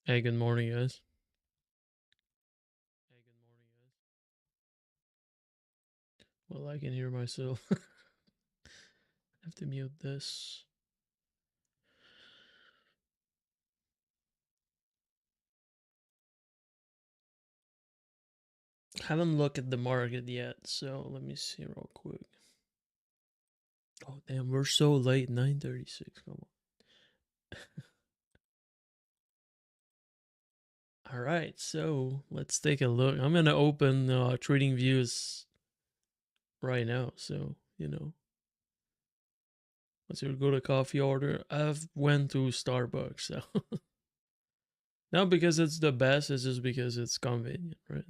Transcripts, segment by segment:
Hey, good morning, guys. Well, I can hear myself. I have to mute this. Haven't looked at the market yet, so let me see real quick. Oh, damn, we're so late. 9:36. Come on. All right, so let's take a look. I'm gonna open Trading Views right now. So let's go to coffee order. I've went to Starbucks, so not because it's the best. It's just because it's convenient, right?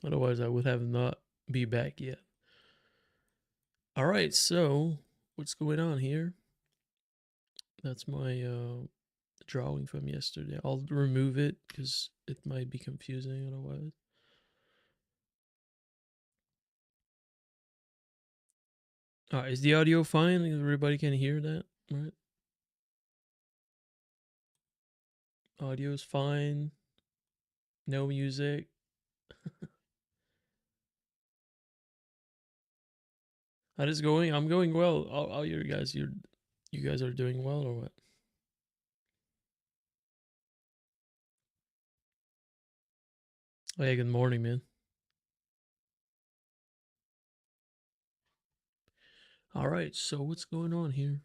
Otherwise, I would have not be back yet. All right, so what's going on here? That's my drawing from yesterday. I'll remove it because it might be confusing otherwise. Is the audio fine? Everybody can hear that, right? Audio is fine. No music. How is it going? I'm going well. How you guys? You guys are doing well or what? Oh yeah, good morning, man. All right, so what's going on here?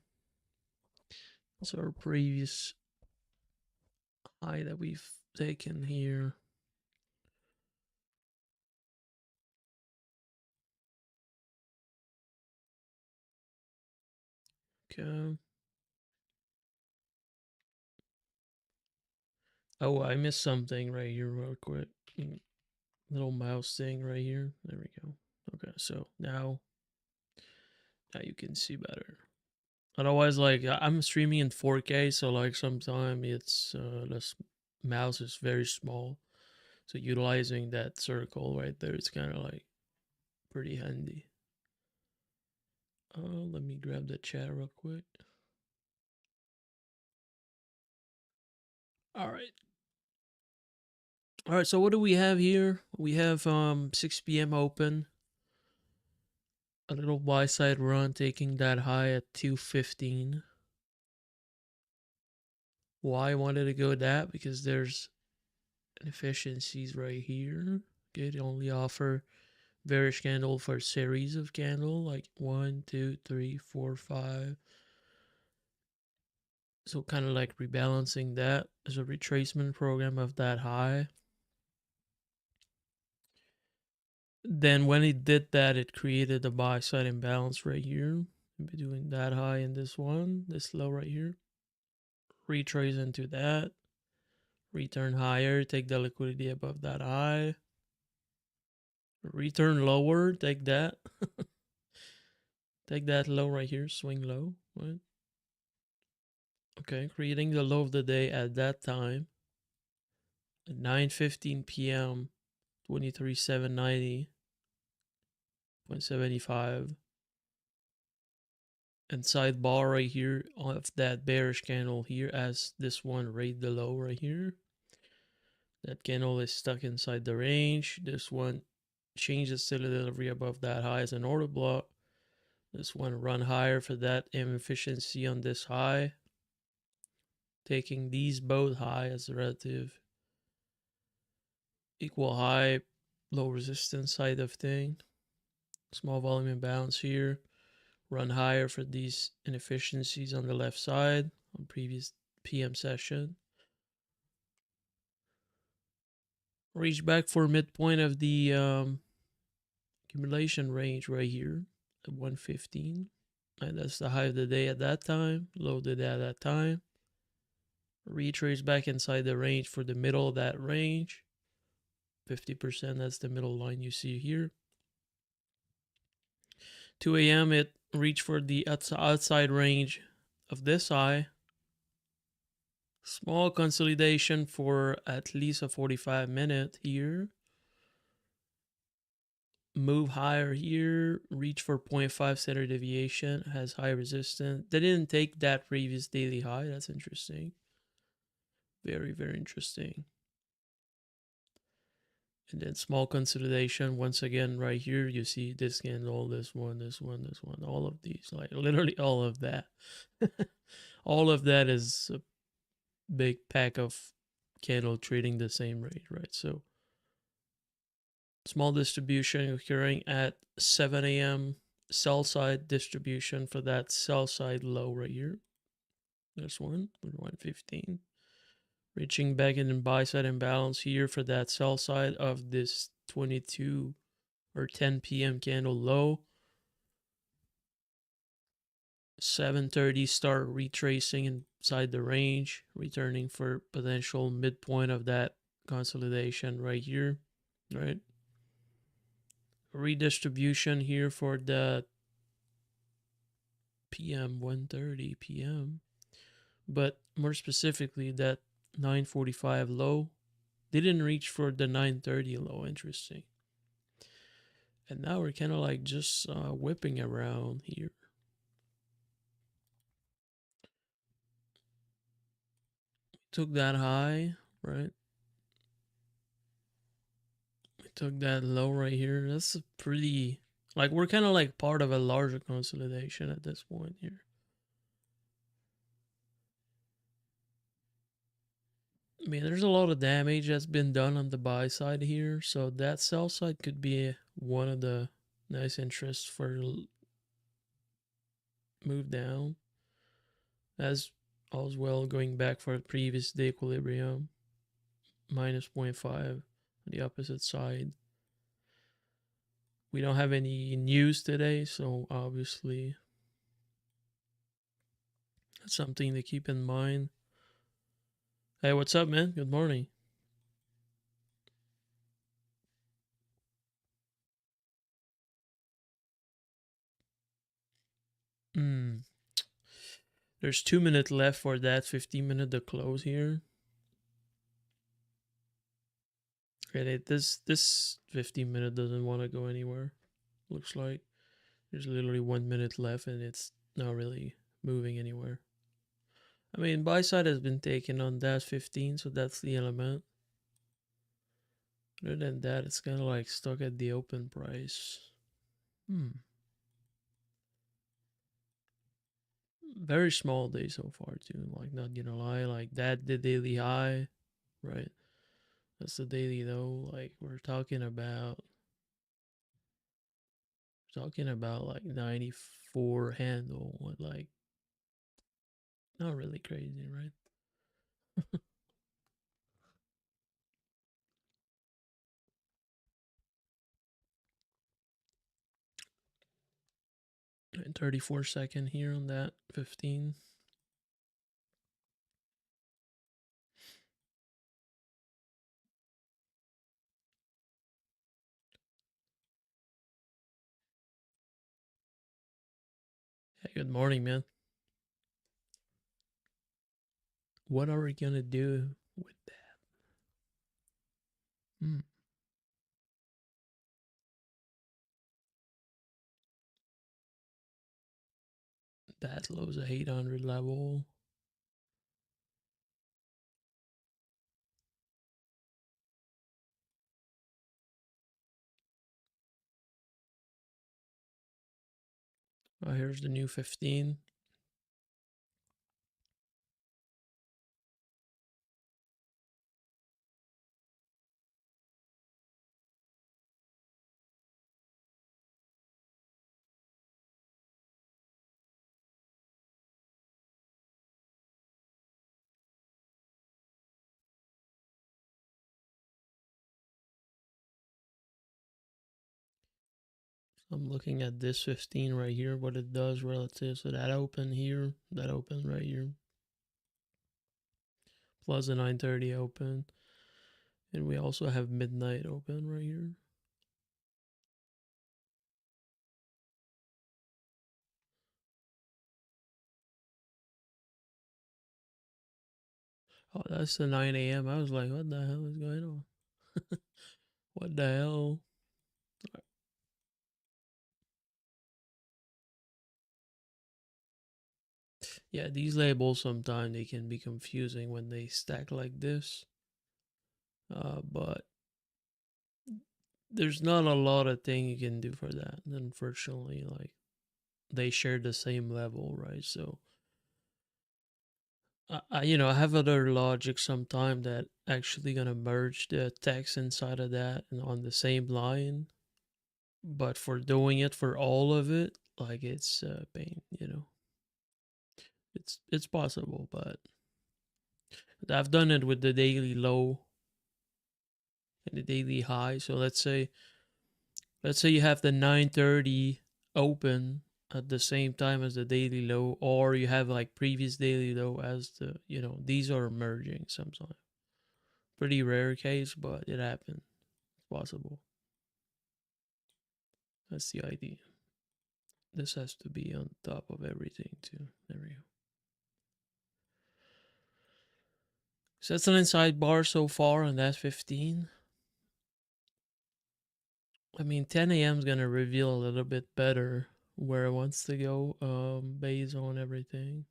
What's our previous high that we've taken here? Okay. Oh, I missed something right here, real quick. Little mouse thing right here. There we go. Okay, so now you can see better. Otherwise, like I'm streaming in 4K, so like sometimes it's the mouse is very small, so utilizing that circle right there, it's kind of like pretty handy. Let me grab the chat real quick. All right. All right, so what do we have here? We have 6 p.m. open. A little Y side run taking that high at 215. Why I wanted to go that? Because there's inefficiencies right here. Okay, they only offer bearish candle for a series of candle, like 1, 2, 3, 4, 5. So kind of like rebalancing that as a retracement program of that high. Then when it did that, it created a buy side imbalance right here between that high and this one, this low right here. Retrace into that, return higher, take the liquidity above that high, return lower, take that. Take that low right here, swing low, right? Okay, creating the low of the day at that time at 9:15 p.m. 23,790.75, and sidebar right here of that bearish candle here as this one right the low right here. That candle is stuck inside the range. This one changes to the delivery above that high as an order block. This one run higher for that inefficiency on this high, taking these both high as a relative equal high, low resistance side of thing. Small volume imbalance here. Run higher for these inefficiencies on the left side on previous PM session. Reach back for midpoint of the accumulation range right here at 115. And that's the high of the day at that time, low of the day at that time. Retrace back inside the range for the middle of that range. 50%, that's the middle line you see here. 2 a.m. it reached for the outside range of this high. Small consolidation for at least a 45-minute here. Move higher here, reach for 0.5 standard deviation, has high resistance. They didn't take that previous daily high. That's interesting. Very, very interesting. And then small consolidation. Once again, right here, you see this candle, this one, this one, this one, all of these, like literally all of that. All of that is a big pack of candle trading the same rate, right? So small distribution occurring at 7 a.m. Sell side distribution for that sell side low right here. This one, 115. Reaching back in buy side imbalance here for that sell side of this 22 or 10 p.m. candle low. 7:30 start retracing inside the range, returning for potential midpoint of that consolidation right here, right? Redistribution here for the PM 1:30 p.m. But more specifically, that 9:45 low didn't reach for the 9:30 low. Interesting. And now we're kind of like just whipping around here. Took that high, right? We took that low right here. That's a pretty, like, we're kind of like part of a larger consolidation at this point here. I mean, there's a lot of damage that's been done on the buy side here, so that sell side could be one of the nice interests for move down, as well going back for the previous day equilibrium, minus 0.5 on the opposite side. We don't have any news today, so obviously that's something to keep in mind. Hey, what's up, man? Good morning. There's 2 minutes left for that 15-minute to close here. And this 15-minute doesn't want to go anywhere. Looks like there's literally 1 minute left and it's not really moving anywhere. I mean, buy side has been taken on that 15, so that's the element. Other than that, it's kind of like stuck at the open price. Very small day so far too. Like, not gonna lie, like that the daily high, right? That's the daily though. Like we're talking about like 94 handle, like not really crazy, right? 34 second here on that 15. Hey, good morning, man. What are we gonna do with that? That low's a 800 level. Oh, here's the new 15. I'm looking at this 15 right here, what it does relative to that open here, that open right here, plus the 9:30 open. And we also have midnight open right here. Oh, that's the 9 a.m. I was like, what the hell is going on? What the hell? Yeah, these labels sometimes they can be confusing when they stack like this. But there's not a lot of thing you can do for that. Unfortunately, like they share the same level, right? So I have other logic sometime that actually gonna merge the text inside of that and on the same line. But for doing it for all of it, like it's pain. It's possible, but I've done it with the daily low and the daily high. So let's say you have the 9:30 open at the same time as the daily low, or you have like previous daily low as these are merging sometimes. Pretty rare case, but it happens. It's possible. That's the idea. This has to be on top of everything too. There we go. So that's an inside bar so far, and that's 15. I mean, 10 a.m. is gonna reveal a little bit better where it wants to go, based on everything.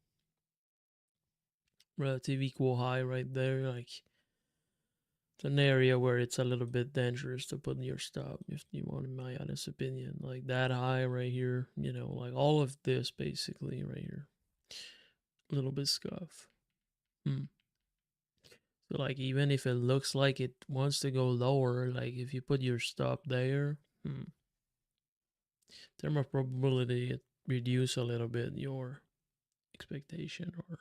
Relative equal high right there, like it's an area where it's a little bit dangerous to put your stop if you want my honest opinion. Like that high right here, like all of this basically right here. A little bit scuff. Hmm. So like even if it looks like it wants to go lower, like if you put your stop there, term of probability it reduce a little bit your expectation, or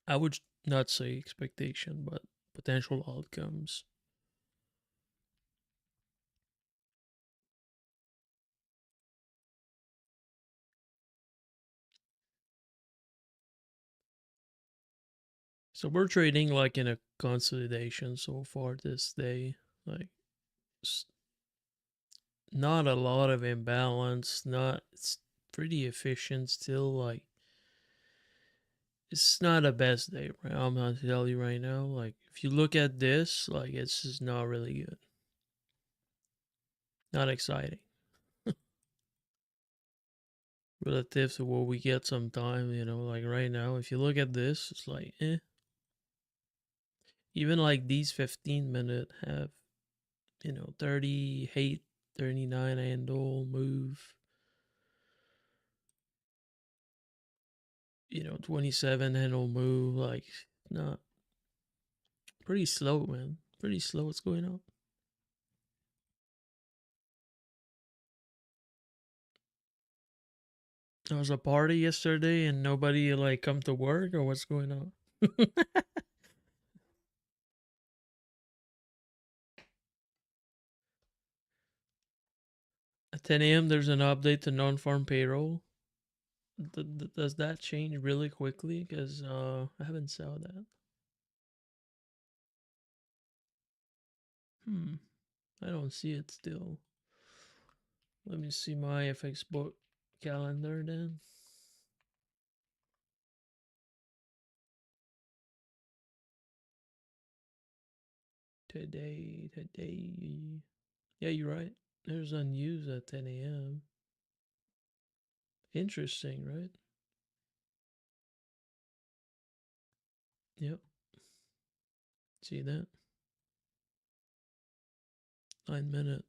I would not say expectation, but potential outcomes. So we're trading like in a consolidation so far this day. Like not a lot of imbalance. Not It's pretty efficient still. Like it's not a best day, right? I'm gonna tell you right now. Like if you look at this, like it's just not really good. Not exciting. Relative to what we get sometime, like right now, if you look at this, it's like even like these 15-minute have 38, 39 handle move, 27 handle move, like not pretty slow, man. Pretty slow. What's going on? There was a party yesterday and nobody like come to work, or what's going on? At 10 a.m. there's an update to non-farm payroll. Does that change really quickly? Because I haven't saw that. Hmm. I don't see it still. Let me see my FX book calendar then. Today. Yeah, you're right. There's unused at 10 a.m. Interesting, right? Yep. See that? 9 minute.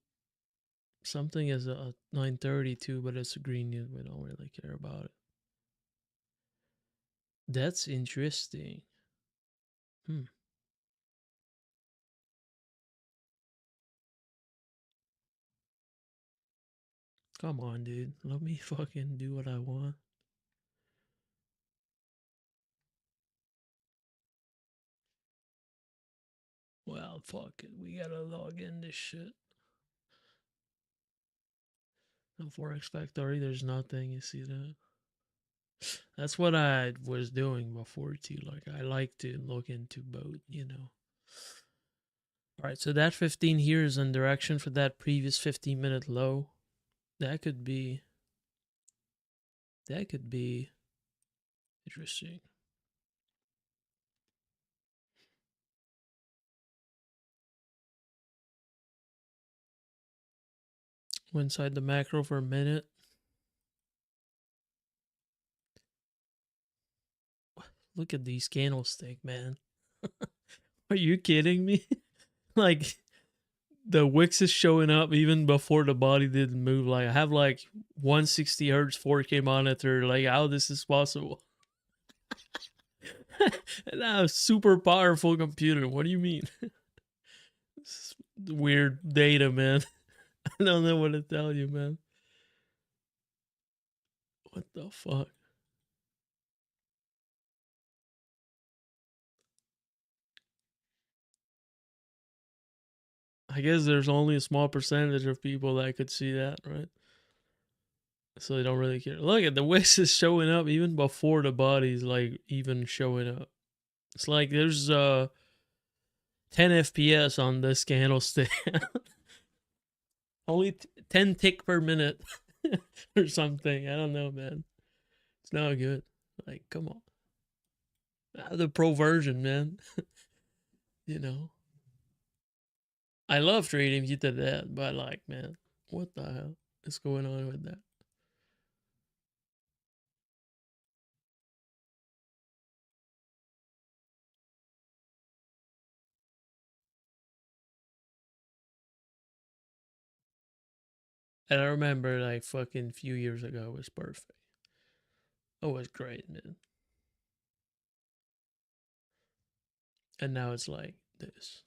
Something is a 9:32, but it's a green news. We don't really care about it. That's interesting. Hmm. Come on, dude. Let me fucking do what I want. Well, fuck it. We gotta log in this shit. On Forex Factory, there's nothing. You see that? That's what I was doing before too. Like I like to look into both. All right, so that 15 here is in direction for that previous 15-minute low. That could be interesting. Went inside the macro for a minute. Look at these candlestick, man. Are you kidding me? Like the Wix is showing up even before the body didn't move. Like I have like 160 hertz 4K monitor. Like how this is possible? And a super powerful computer. What do you mean? This is weird data, man. I don't know what to tell you, man. What the fuck? I guess there's only a small percentage of people that could see that, right? So they don't really care. Look at the Wix is showing up even before the body's like even showing up. It's like there's 10 FPS on this candlestick. Only 10 tick per minute or something. I don't know, man. It's not good. Like, come on. The pro version, man. You know, I love trading you to that, but like, man, what the hell is going on with that? And I remember like fucking few years ago it was perfect. It was great, man. And now it's like this.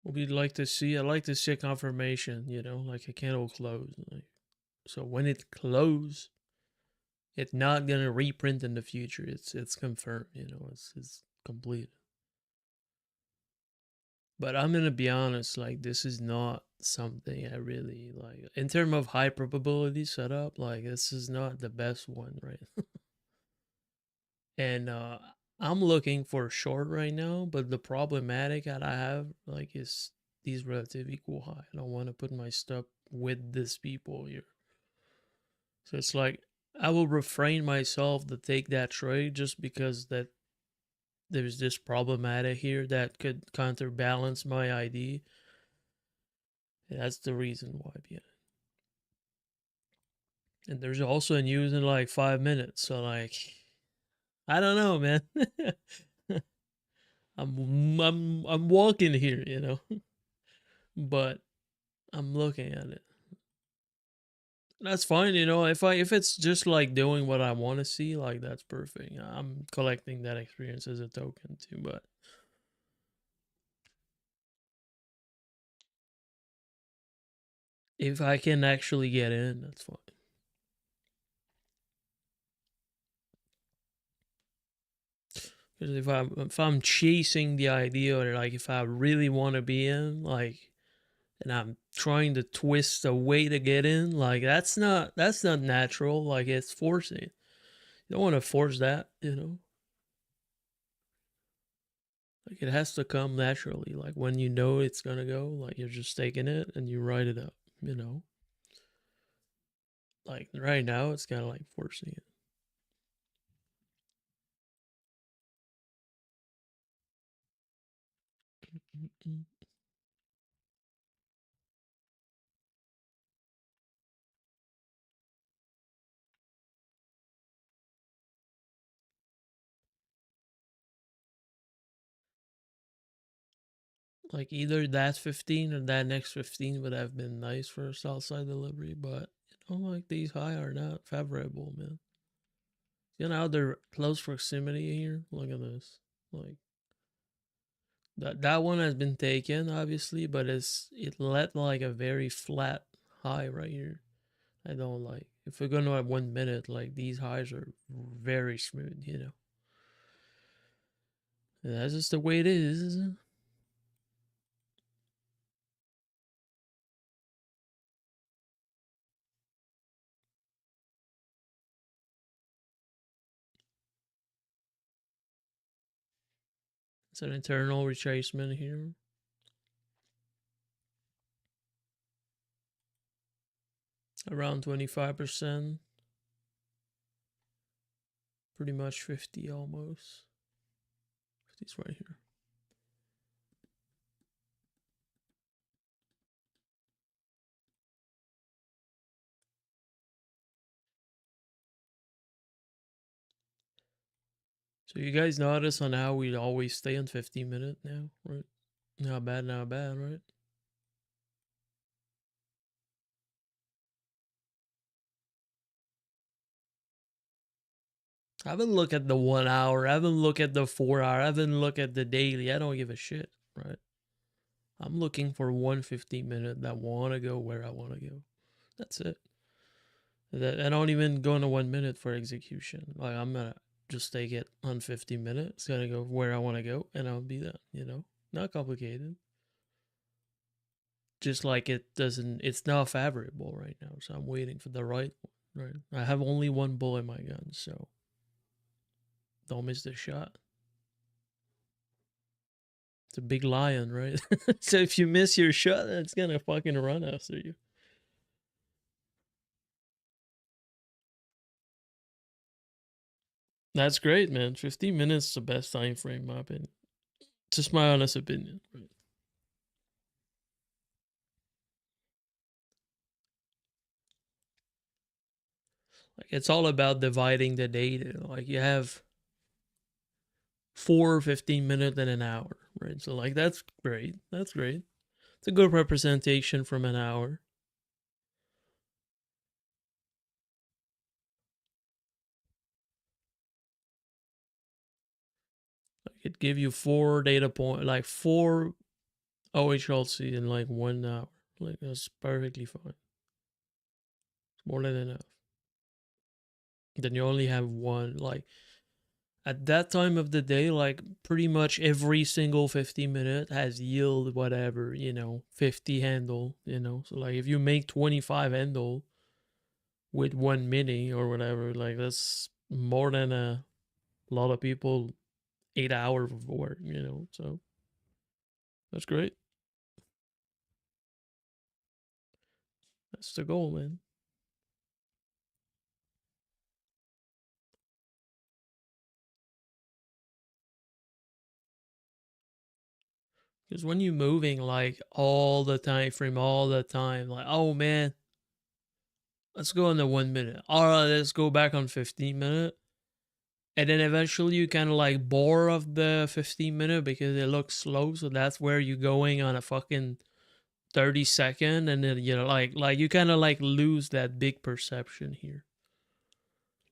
What we'd like to see, I like to see a confirmation, you know, like a candle close. Like, so when it close, it's not gonna reprint in the future. It's confirmed, you know, it's complete. But I'm gonna be honest, like this is not something I really like. In terms of high probability setup, like this is not the best one, right? And I'm looking for a short right now, but the problematic that I have like is these relative equal high. I don't want to put my stuff with these people here. So it's like I will refrain myself to take that trade just because that there's this problematic here that could counterbalance my ID. That's the reason why behind. And there's also a news in like 5 minutes. So like I don't know, man. I'm walking here, you know. But I'm looking at it. That's fine, you know. If it's just like doing what I want to see, like that's perfect. I'm collecting that experience as a token too, but if I can actually get in, that's fine. Because if I'm chasing the idea, or like if I really want to be in, like, and I'm trying to twist a way to get in, like that's not natural. Like it's forcing. You don't want to force that, you know. Like it has to come naturally. Like when you know it's gonna go, like you're just taking it and you write it up, you know. Like right now, it's kind of like forcing it. Like either that 15 or that next 15 would have been nice for a south side delivery, but you know, like these high are not favorable, man. You know how they're close proximity here. Look at this. Like that one has been taken, obviously, but it let like a very flat high right here. I don't like. If we're gonna have 1 minute, like these highs are very smooth, you know. And that's just the way it is. It's an internal retracement here. Around 25%. Pretty much 50 almost. 50's right here. So you guys notice on how we always stay on 15-minute now, right? Not bad, right? I haven't looked at the 1 hour. I haven't looked at the 4 hour. I haven't looked at the daily. I don't give a shit, right? I'm looking for 1 15-minute that want to go where I want to go. That's it. I don't even go into 1 minute for execution. Like I'm gonna just take it on 15 minutes. It's gonna go where I want to go, and I'll be there. Not complicated. Just like it doesn't. It's not favorable right now, so I'm waiting for the right one. Right. I have only one bullet in my gun, so don't miss the shot. It's a big lion, right? So if you miss your shot, it's gonna fucking run after you. That's great, man. 15 minutes is the best time frame, in my opinion. Just my honest opinion. Right? Like it's all about dividing the data. Like you have 4 15 minutes and an hour, right? So like that's great. That's great. It's a good representation from an hour. Like it give you 4 data point, like 4 OHLC in like 1 hour. Like that's perfectly fine. It's more than enough. Then you only have one. Like at that time of the day, like pretty much every single 15 minute has yield whatever, 50 handle, So like if you make 25 handle with 1 mini or whatever, like that's more than a lot of people 8 hours of work. So that's great. That's the goal, man. Because when you're moving like all the time frame, all the time, like, oh man, let's go on the 1 minute. All right, let's go back on 15 minute. And then eventually you kind of like bore of the 15 minute because it looks slow. So that's where you're going on a fucking 30 second. And then, like you kind of like lose that big perception here.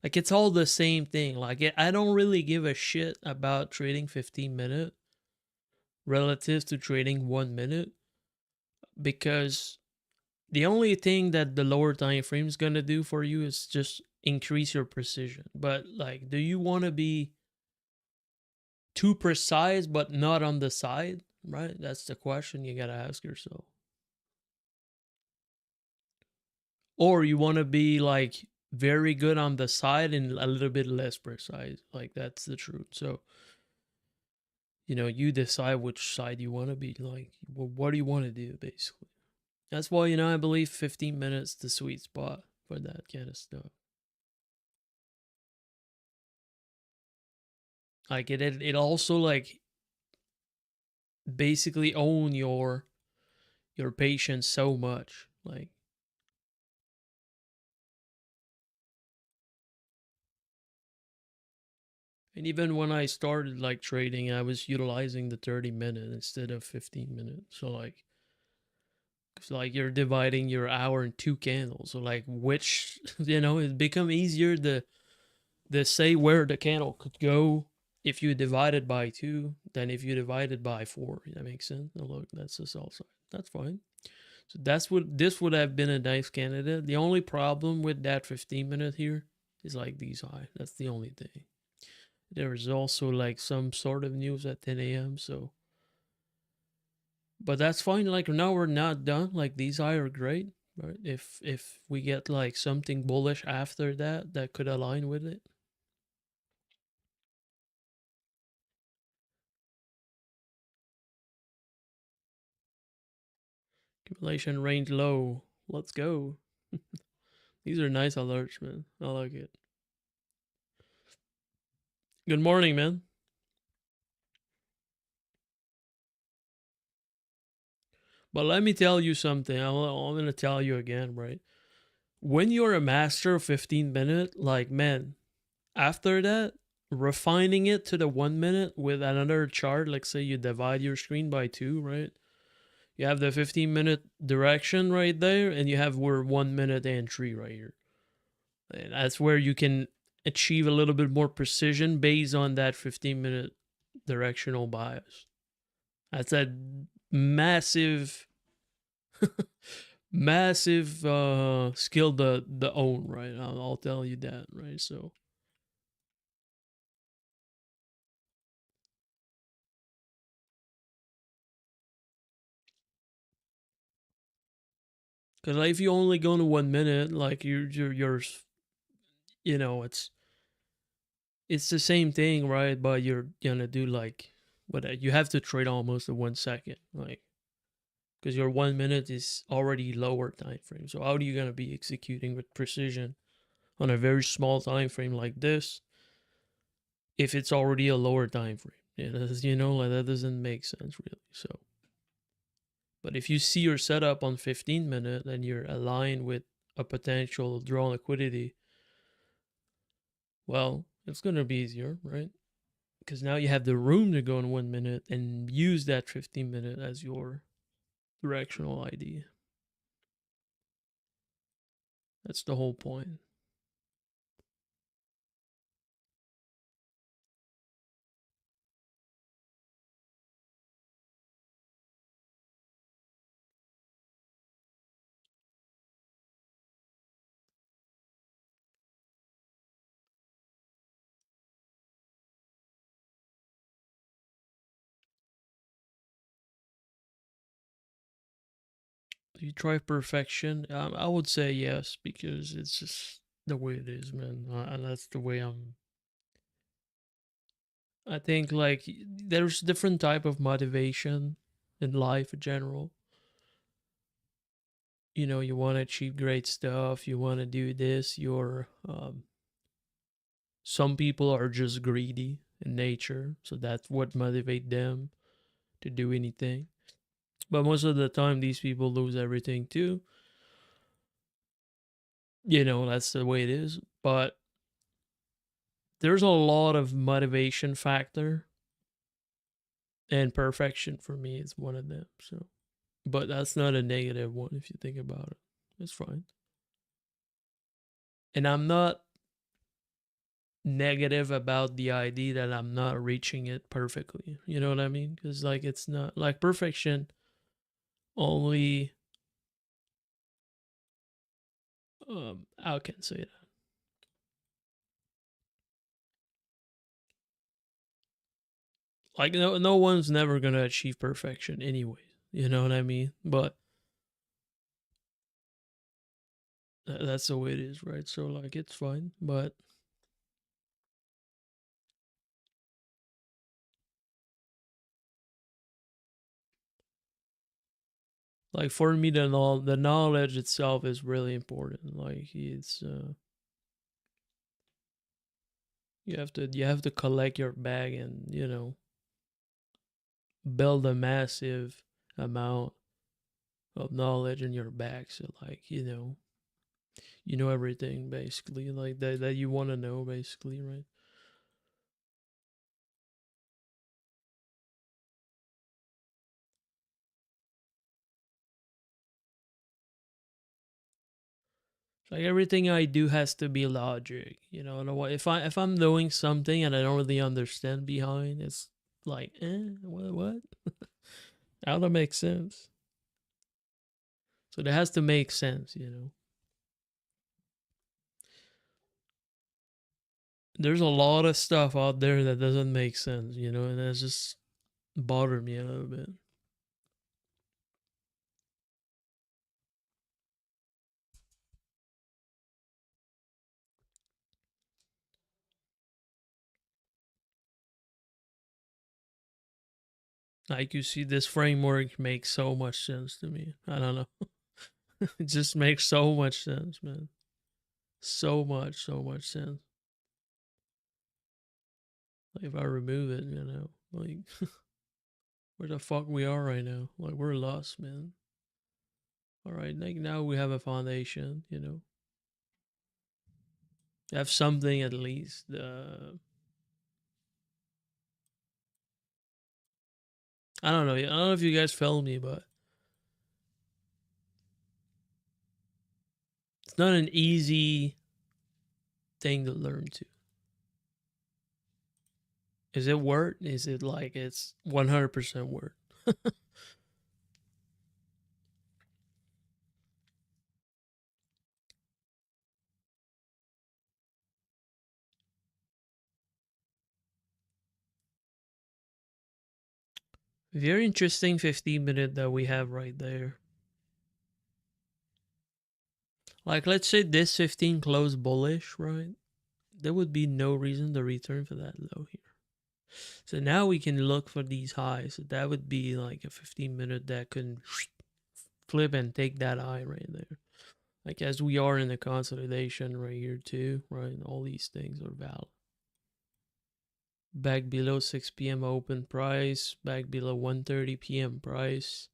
Like it's all the same thing. Like I don't really give a shit about trading 15 minute relative to trading 1 minute because the only thing that the lower time frame is gonna do for you is just increase your precision. But like, do you want to be too precise but not on the side? Right? That's the question you gotta ask yourself. Or you want to be like very good on the side and a little bit less precise. Like that's the truth. So you decide which side you want to be. Like, what do you want to do, basically? That's why I believe 15 minutes the sweet spot for that kind of stuff. Like it also like basically own your patience so much. Like and even when I started like trading, I was utilizing the 30 minute instead of 15 minutes. So like it's like you're dividing your hour in two candles. So like which it become easier to say where the candle could go if you divide it by two than if you divide it by four. That makes sense. Now look, that's the sell side. That's fine. So this would have been a nice candidate. The only problem with that 15 minute here is like these high. That's the only thing. There is also like some sort of news at 10 a.m. So, but that's fine. Like now we're not done. Like these high are great, right? If we get like something bullish after that could align with it. Accumulation range low. Let's go. These are nice alerts, man. I like it. Good morning, man. But let me tell you something. I'm going to tell you again, right? When you're a master of 15-minute, like, man, after that, refining it to the 1 minute with another chart, like, say you divide your screen by two, right? You have the 15-minute direction right there, and you have where 1 minute entry right here. And that's where you can achieve a little bit more precision based on that 15-minute directional bias. That's a massive, massive skill to own, right? I'll tell you that, right? So, because like, if you only go to 1 minute, like you're, you know, it's the same thing, right? But you're gonna do like what you have to trade almost a 1 second, like because your 1 minute is already lower time frame. So how are you gonna be executing with precision on a very small time frame like this if it's already a lower time frame? You know, like that doesn't make sense really. So, but if you see your setup on 15 minute and you're aligned with a potential draw liquidity, well, it's gonna be easier, right? Because now you have the room to go in 1 minute and use that 15 minute as your directional ID. That's the whole point. You try perfection. I would say yes because it's just the way it is, man. And that's the way I'm. I think like there's different type of motivation in life in general. You know, you want to achieve great stuff. You want to do this. You're some people are just greedy in nature, so that's what motivate them to do anything. But most of the time, these people lose everything too. You know, that's the way it is. But there's a lot of motivation factor, and perfection for me is one of them. So, but that's not a negative one if you think about it. It's fine. And I'm not negative about the idea that I'm not reaching it perfectly. You know what I mean? Because like it's not like perfection only. I can say that. Like no one's never gonna achieve perfection anyway. You know what I mean? But that's the way it is, right? So like it's fine. But like for me, the knowledge itself is really important. Like it's you have to collect your bag and build a massive amount of knowledge in your bag. So like you know everything basically like that you want to know basically, right? Like everything I do has to be logic. If I'm doing something and I don't really understand behind, it's like, what? How to make sense? So it has to make sense. There's a lot of stuff out there that doesn't make sense, and that's just bothered me a little bit. Like you see, this framework makes so much sense to me. I don't know. It just makes so much sense, man. So much sense. Like if I remove it, like where the fuck we are right now. Like we're lost, man. All right, like now we have a foundation. Have something at least. I don't know. I don't know if you guys felt me, but it's not an easy thing to learn to. Is it word? Is it like it's 100% word? Very interesting 15-minute that we have right there. Like, let's say this 15 closed bullish, right? There would be no reason to return for that low here. So now we can look for these highs. So that would be like a 15-minute that can flip and take that high right there. Like as we are in the consolidation right here too, right? All these things are valid. Back below 6 p.m. open price, back below 1:30 p.m. price.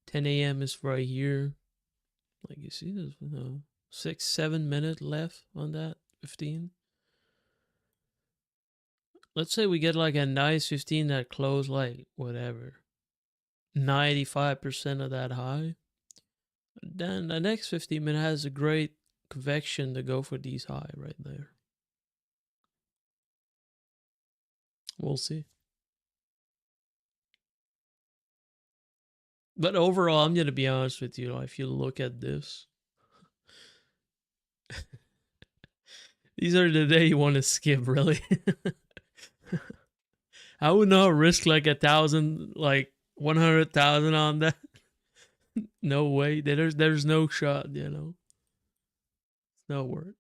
10 a.m. is right here. Like you see, there's 6-7 minutes left on that 15. Let's say we get like a nice 15 that close like whatever 95% of that high. Then the next 15 minutes has a great convection to go for these high right there. We'll see. But overall, I'm gonna be honest with you. If you look at this, these are the day you want to skip. Really, I would not risk like 1,000, like 100,000 on that. No way. There's no shot. It's no word.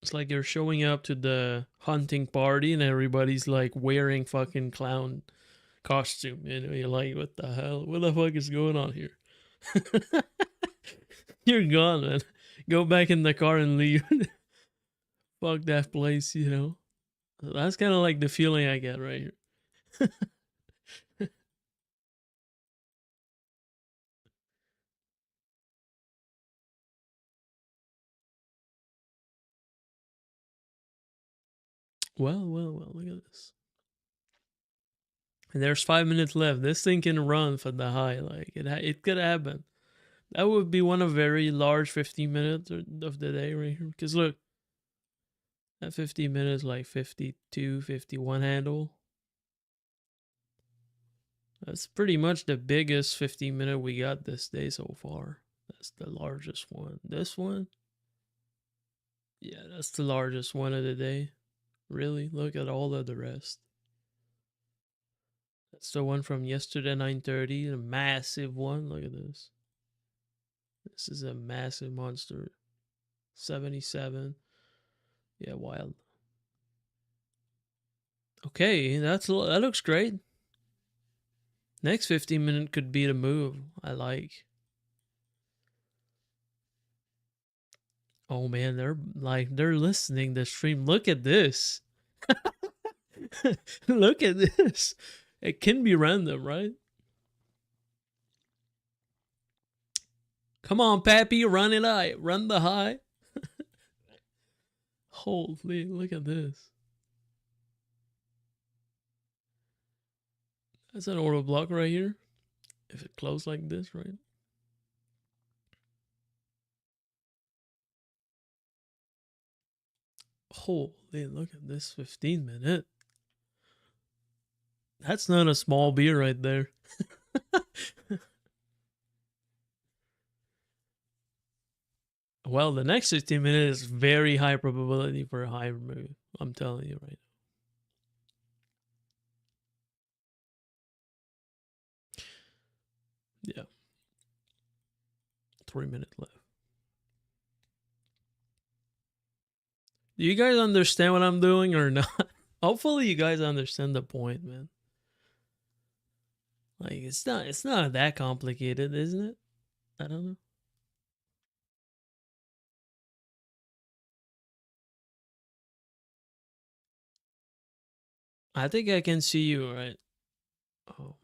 It's like you're showing up to the hunting party and everybody's like wearing fucking clown costume. You're like, what the hell? What the fuck is going on here? You're gone, man. Go back in the car and leave. Fuck that place. That's kind of like the feeling I get right here. Well, look at this. And there's 5 minutes left. This thing can run for the high. Like, it could happen. That would be one of very large 15 minutes of the day right here. Because look, that 15 minutes like 52, 51 handle. That's pretty much the biggest 15-minute we got this day so far. That's the largest one. This one? Yeah, that's the largest one of the day. Really? Look at all of the rest. That's the one from yesterday, 9:30. A massive one. Look at this. This is a massive monster. 77. Yeah, wild. Okay, that looks great. Next 15-minute could be the move. I like. Oh man, they're listening to stream. Look at this. Look at this. It can be random, right? Come on, Pappy, run it high. Run the high. Holy, look at this. That's an order block right here. If it closed like this, right? Holy, look at this 15-minute. That's not a small beer right there. Well, the next 15 minutes is very high probability for a high move. I'm telling you right now. Yeah. 3 minutes left. Do you guys understand what I'm doing or not? Hopefully you guys understand the point, man. Like it's not that complicated, isn't it? I don't know. I think I can see you, right? Oh,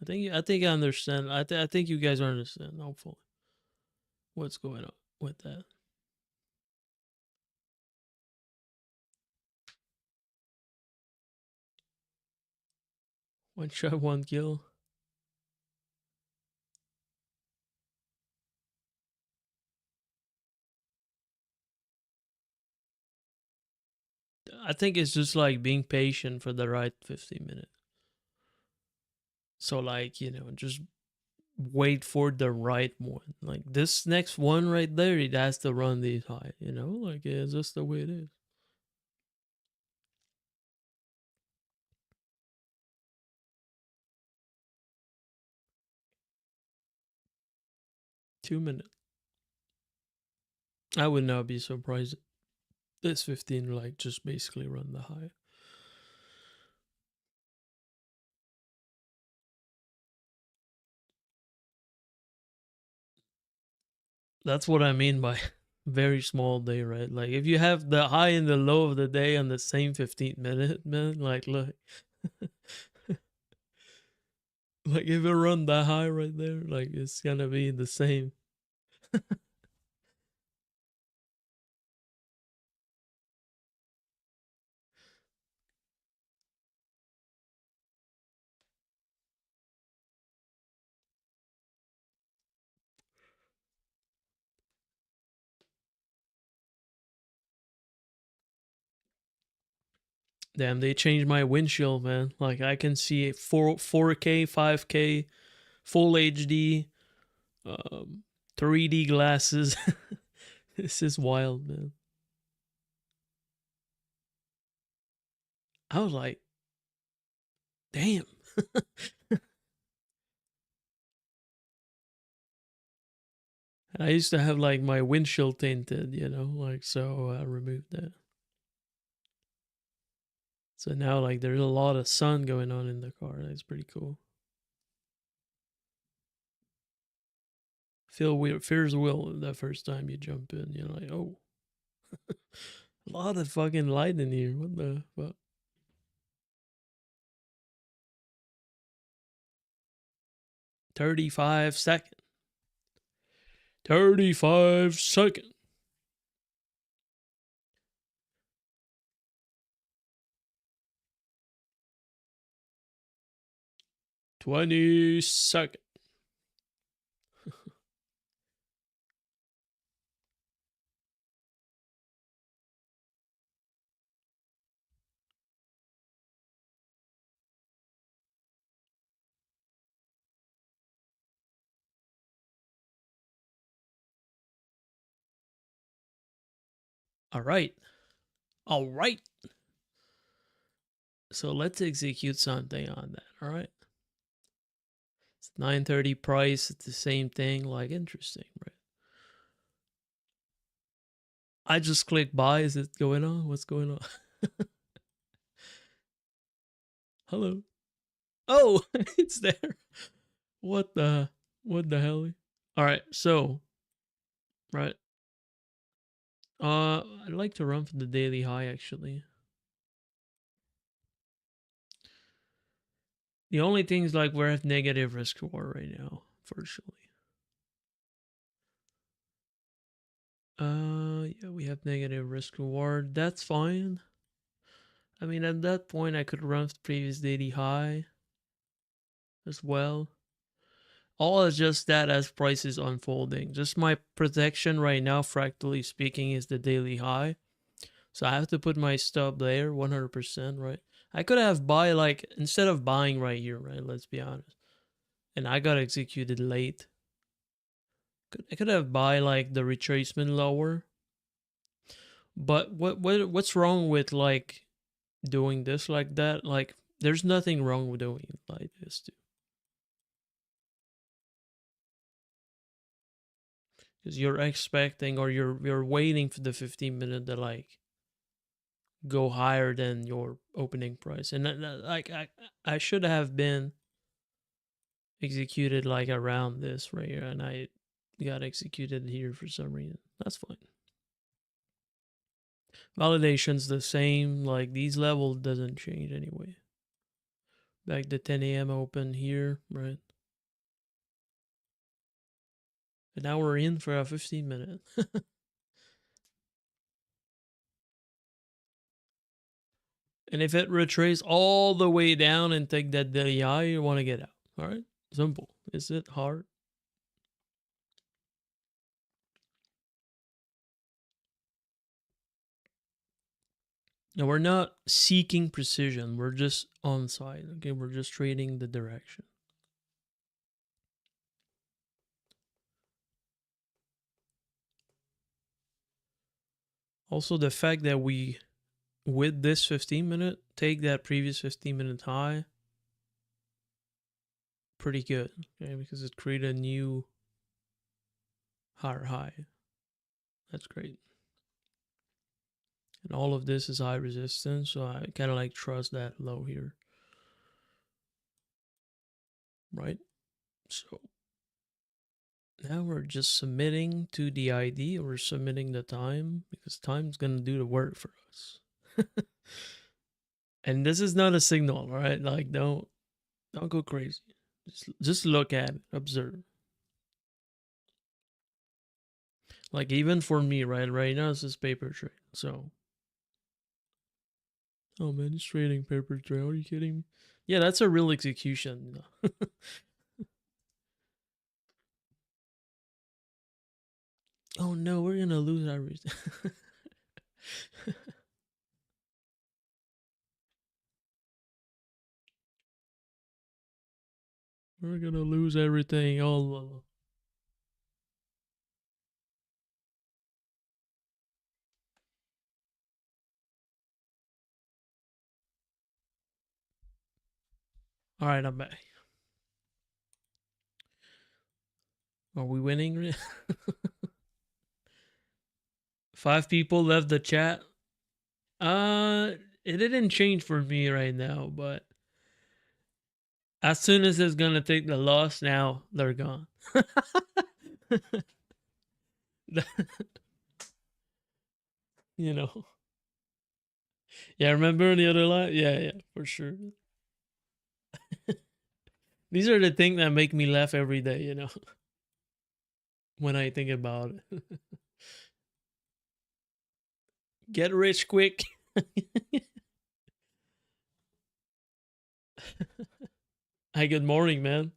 I think I understand. I think you guys understand. Hopefully, what's going on with that? One shot, one kill. I think it's just like being patient for the right 15 minutes. So like just wait for the right one. Like this next one right there, it has to run these high. Like it's just the way it is. 2 minutes. I would not be surprised. This 15 like just basically run the high. That's what I mean by very small day, right? Like if you have the high and the low of the day on the same 15 minute, man, like look. Like if it run that high right there, like it's gonna be the same. Damn, they changed my windshield, man. Like I can see 4K, 5K, full HD, um, 3D glasses. This is wild, man. I was like, damn. I used to have like my windshield tinted, like so I removed that. So now like there's a lot of sun going on in the car. That's pretty cool. Feel weird, fears will the first time you jump in. You're like, oh, a lot of fucking light in here. What the fuck? 35 seconds. 35 seconds. 20 seconds. All right. All right. So let's execute something on that. All right. It's 930 price. It's the same thing. Like interesting, right? I just click buy. Is it going on? What's going on? Hello. Oh, it's there. What the hell? All right. So, right. I'd like to run for the daily high actually. The only thing is like we're at negative risk reward right now, virtually. Yeah, we have negative risk reward. That's fine. I mean, at that point, I could run the previous daily high as well. All is just that as price is unfolding. Just my protection right now, fractally speaking, is the daily high. So I have to put my stop there, 100%, right? I could have buy like instead of buying right here, right? Let's be honest. And I got executed late. I could have buy like the retracement lower. But what's wrong with like doing this like that? Like there's nothing wrong with doing it like this too. Because you're expecting or you're waiting for the 15 minute to like go higher than your opening price. And like I should have been executed like around this right here, and I got executed here for some reason. That's fine. Validation's the same. Like these levels doesn't change anyway. Back to 10 a.m. open here, right? And now we're in for a 15-minute. And if it retraces all the way down and take that DI, you want to get out. All right? Simple. Is it hard? And we're not seeking precision. We're just on side. Okay, we're just trading the direction. Also, the fact that we, with this 15-minute, take that previous 15-minute high, pretty good. Okay, because it created a new higher high. That's great. And all of this is high resistance, so I kind of like trust that low here. Right? So now we're just submitting to the ID, or submitting the time, because time's gonna do the work for us. And this is not a signal, right? Like don't go crazy. Just look at it, observe. Like even for me, right now this is paper trade. So oh man, he's trading paper trade. Are you kidding me? Yeah, that's a real execution. Oh no, we're gonna lose everything. We're gonna lose everything. All right, I'm back. Are we winning? 5 people left the chat. It didn't change for me right now, but as soon as it's gonna take the loss, now they're gone. You know. Yeah, remember the other line? Yeah, for sure. These are the things that make me laugh every day, you know, when I think about it. Get rich quick. Hi, good morning, man.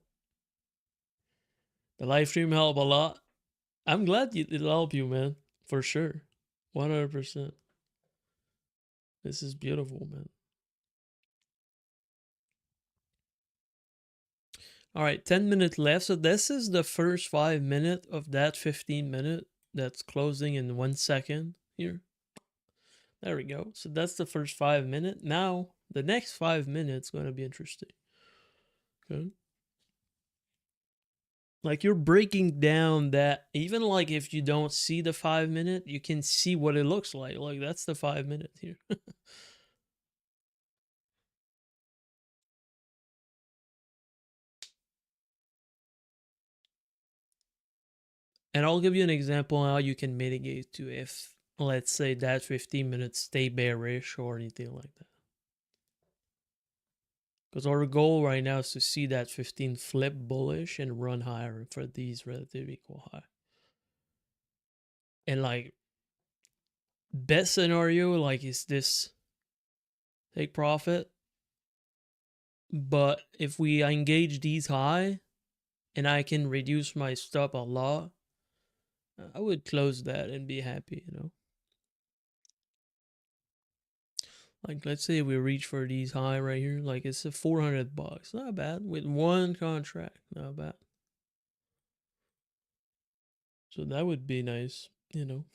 The live stream helped a lot. I'm glad it'll help you, man. For sure. 100%. This is beautiful, man. All right, 10 minutes left. So this is the first 5 minutes of that 15-minute that's closing in 1 second here. There we go. So that's the first 5 minutes. Now, the next 5 minutes going to be interesting. Okay. Like you're breaking down that, even like if you don't see the 5 minute, you can see what it looks like. Like that's the 5 minute here. And I'll give you an example how you can mitigate to if, let's say, that 15 minutes stay bearish or anything like that. Because our goal right now is to see that 15 flip bullish and run higher for these relative equal high. And like best scenario, like is this take profit. But if we engage these high and I can reduce my stop a lot, I would close that and be happy, you know. Like let's say we reach for these high right here, like it's a $400, not bad with one contract, not bad. So that would be nice, you know.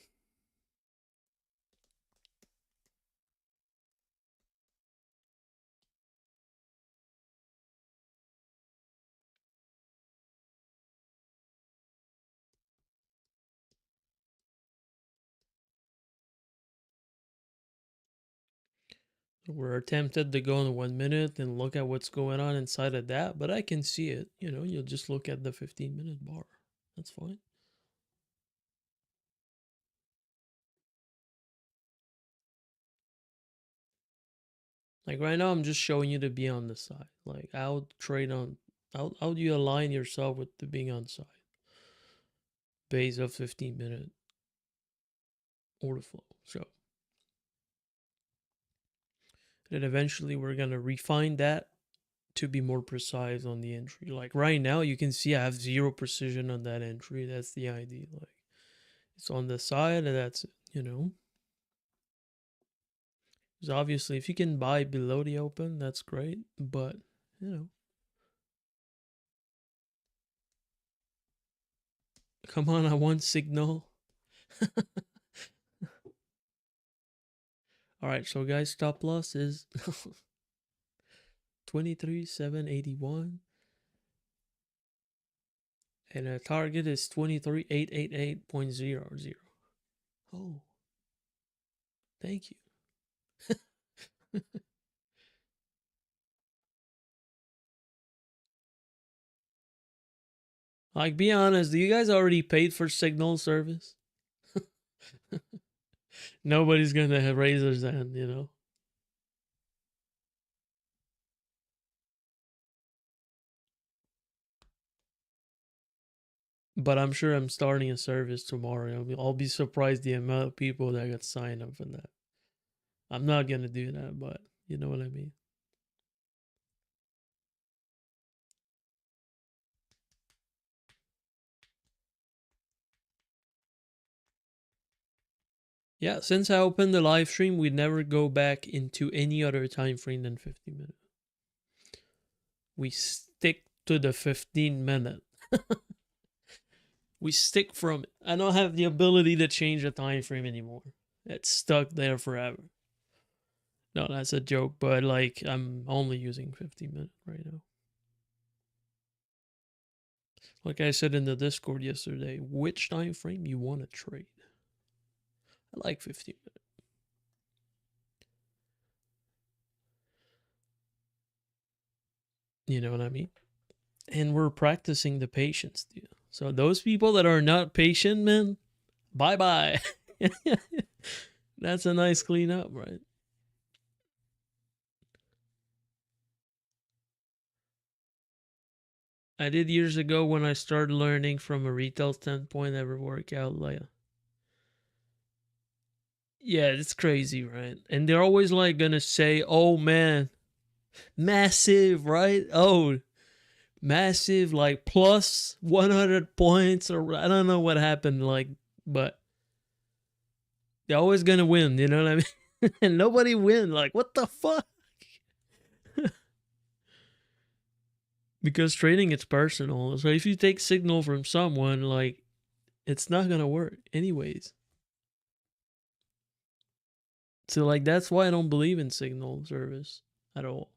We're tempted to go in 1 minute and look at what's going on inside of that, but I can see it. You'll just look at the 15-minute bar. That's fine. Like right now, I'm just showing you to be on the side. Like I would trade on. How do you align yourself with the being on side? Base of 15-minute order flow. So then eventually we're gonna refine that to be more precise on the entry. Like right now, you can see I have zero precision on that entry. That's the idea. Like it's on the side, and that's it. Because obviously, if you can buy below the open, that's great. But you know, come on, I want signal. All right, so guys, stop loss is 23,781, and a target is 23,888.00. Oh, thank you. Like, be honest, do you guys already paid for signal service? Nobody's gonna raise their hand. But I'm sure I'm starting a service tomorrow. I'll be surprised the amount of people that got signed up for that. I'm not gonna do that, but you know what I mean. Yeah, since I opened the live stream, we never go back into any other time frame than 15 minutes. We stick to the 15 minute. We stick from it. I don't have the ability to change the time frame anymore. It's stuck there forever. No, that's a joke, but like I'm only using 15 minutes right now. Like I said in the Discord yesterday, which time frame you want to trade? I like 15 minutes. You know what I mean? And we're practicing the patience, dude. So those people that are not patient, man, bye bye. That's a nice cleanup, right? I did years ago when I started learning from a retail standpoint, every workout. Like, yeah, it's crazy, right? And they're always like gonna say, "Oh man, massive, right? Oh, massive, like plus 100 points, or I don't know what happened, like, but they're always gonna win. You know what I mean? And nobody win. Like, what the fuck? Because trading it's personal. So if you take signal from someone, like it's not gonna work anyways. So like that's why I don't believe in signal service at all.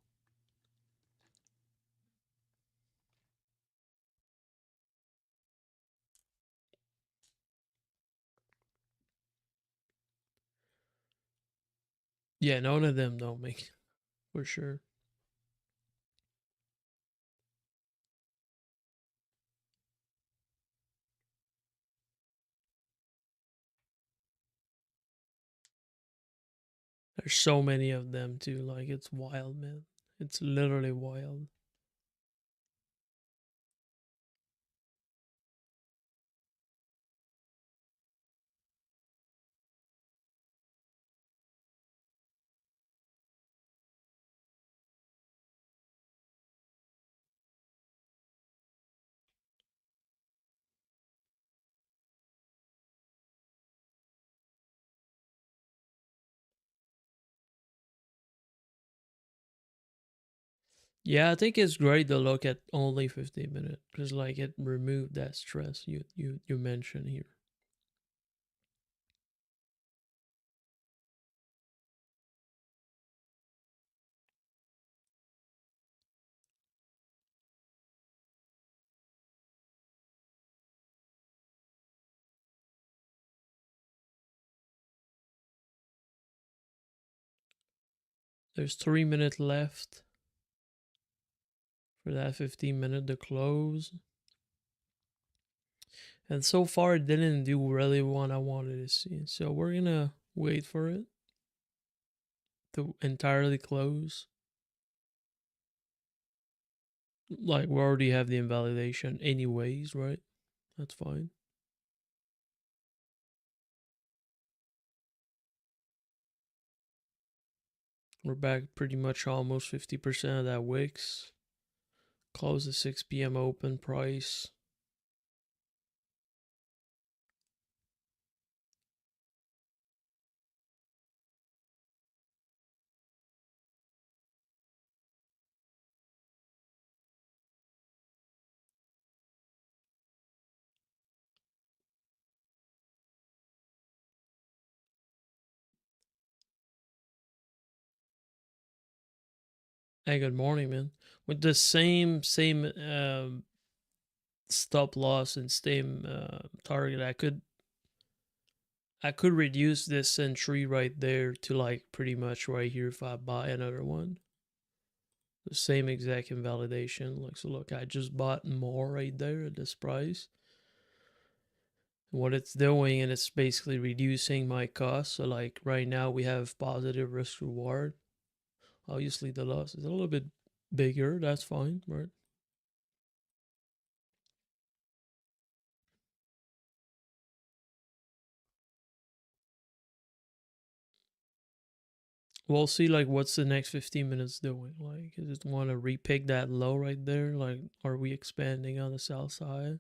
Yeah, none of them don't make for sure. There's so many of them too. Like it's wild, man. It's literally wild. Yeah, I think it's great to look at only 15 minutes because like it removed that stress you mentioned here. There's 3 minutes left for that 15 minute to close. And so far, it didn't do really what I wanted to see. So we're gonna wait for it to entirely close. Like, we already have the invalidation anyways, right? That's fine. We're back pretty much almost 50% of that wicks. Close the 6 p.m. open price. Hey, good morning, man. With the same stop loss and same target, I could reduce this entry right there to like pretty much right here if I buy another one. The same exact invalidation. Like, so look, I just bought more right there at this price. What it's doing, and it's basically reducing my cost. So like right now we have positive risk reward. Obviously the loss is a little bit bigger. That's fine, right? We'll see like what's the next 15 minutes doing. Like, is it want to repick that low right there? Like, are we expanding on the south side?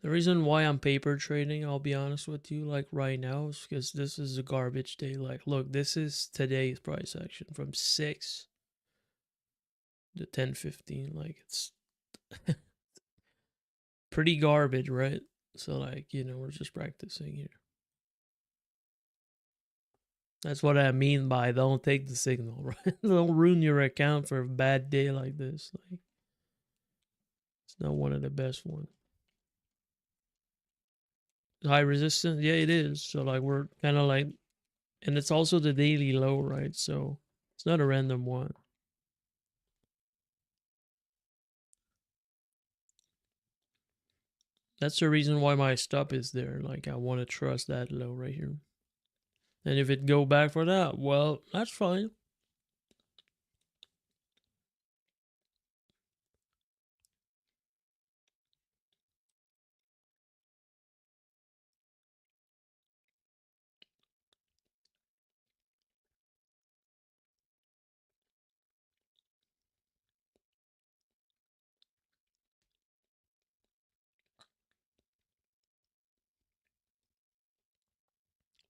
The reason why I'm paper trading, I'll be honest with you, like right now, is because this is a garbage day. Like, look, this is today's price action from 6 to 10:15. Like, it's pretty garbage, right? So, like, we're just practicing here. That's what I mean by don't take the signal, right? Don't ruin your account for a bad day like this. Like, it's not one of the best ones. High resistance, yeah, it is. So, like, we're kind of like, and it's also the daily low, right? So, it's not a random one. That's the reason why my stop is there. Like, I want to trust that low right here. And if it go back for that, well, that's fine.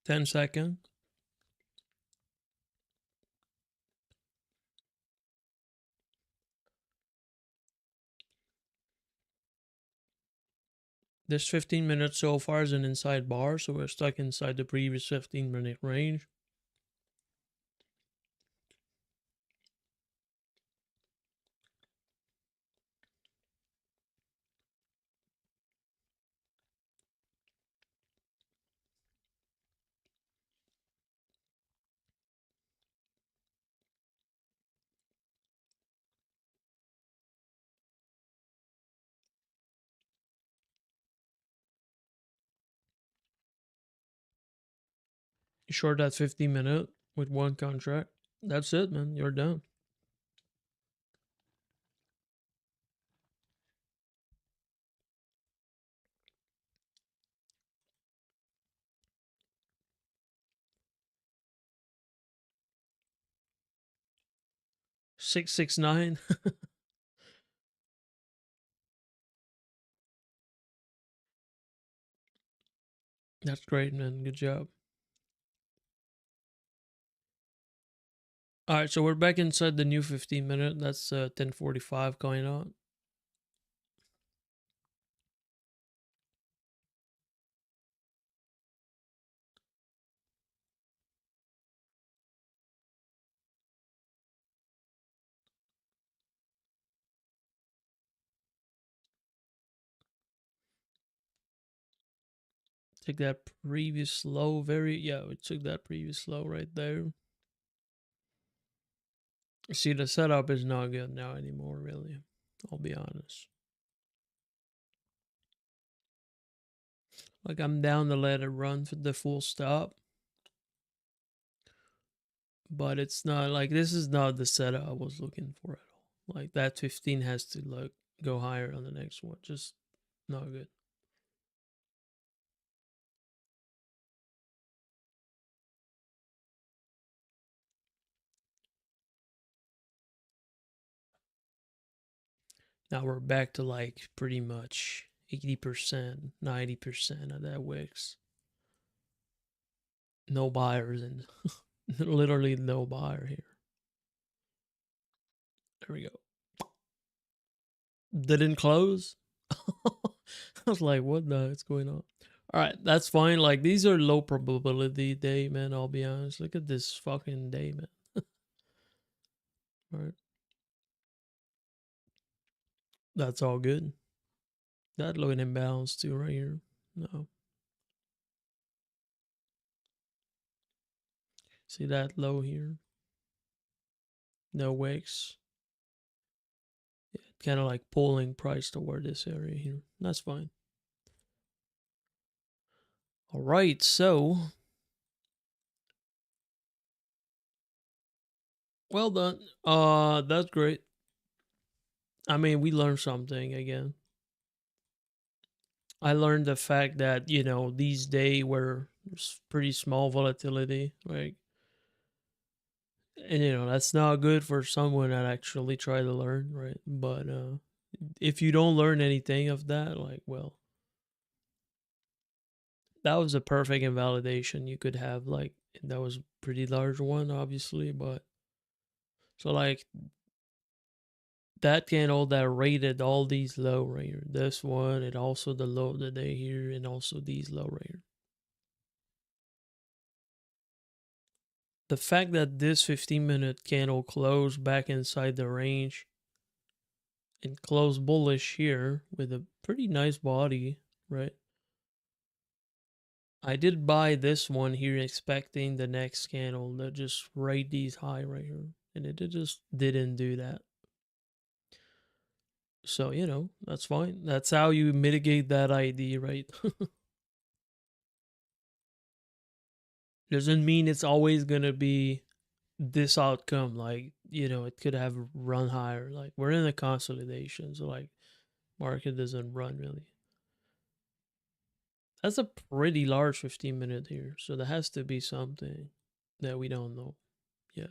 Ten-second. This 15 minutes so far is an inside bar, so we're stuck inside the previous 15-minute range. You short that 15-minute with one contract. That's it, man. You're done. — 669. That's great, man. Good job. All right, so we're back inside the new 15-minute. That's 10:45 going on. Took that previous low very, yeah, we took that previous low right there. See, the setup is not good now anymore, really. I'll be honest. Like, I'm down to let it run for the full stop. But it's not like, this is not the setup I was looking for at all. Like, that 15 has to, like, go higher on the next one. Just not good. Now we're back to like pretty much 80%, 90% of that wicks. No buyers and literally no buyer here. There we go. Didn't close. I was like, what the heck's going on? All right, that's fine. Like, these are low probability day, man. I'll be honest. Look at this fucking day, man. All right, that's all good. That low imbalance too, right here. No, see that low here. No wicks. Yeah, kind of like pulling price toward this area here. That's fine. All right, so well done. That's great. I mean, we learned something again. I learned the fact that, these days were pretty small volatility, right? And that's not good for someone that actually try to learn, right? But if you don't learn anything of that, like, well, that was a perfect invalidation you could have. Like, that was a pretty large one, obviously, but so like that candle that rated all these low right here. This one and also the low of the day here and also these low right here. The fact that this 15-minute candle closed back inside the range and closed bullish here with a pretty nice body, right? I did buy this one here expecting the next candle to just rate these high right here. And it just didn't do that. So, that's fine. That's how you mitigate that ID, right? Doesn't mean it's always gonna be this outcome. Like, it could have run higher. Like, we're in a consolidation, so like market doesn't run really. That's a pretty large 15-minute here. So there has to be something that we don't know yet.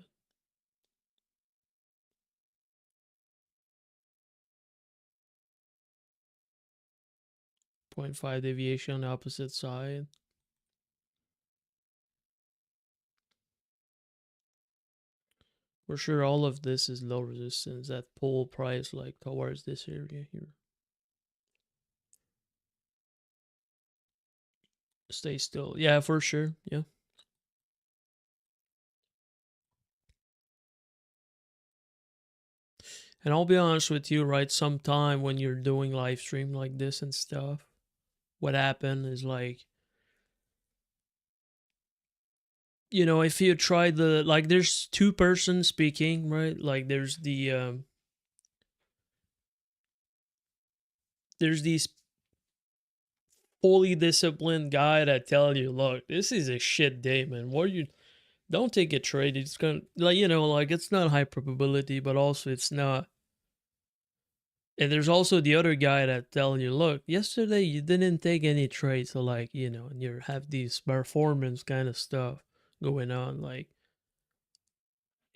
Point 0.5 deviation on the opposite side. For sure, all of this is low resistance that pull price like towards this area here. Stay still. Yeah, for sure. Yeah. And I'll be honest with you, right? Sometime when you're doing live stream like this and stuff, what happened is like, if you try like there's two persons speaking, right? Like there's these fully disciplined guy that tell you, look, this is a shit day, man. What you don't take a trade. It's gonna like it's not high probability, but also it's not. And there's also the other guy that tell you, look, yesterday you didn't take any trades, so like, and you have these performance kind of stuff going on, like,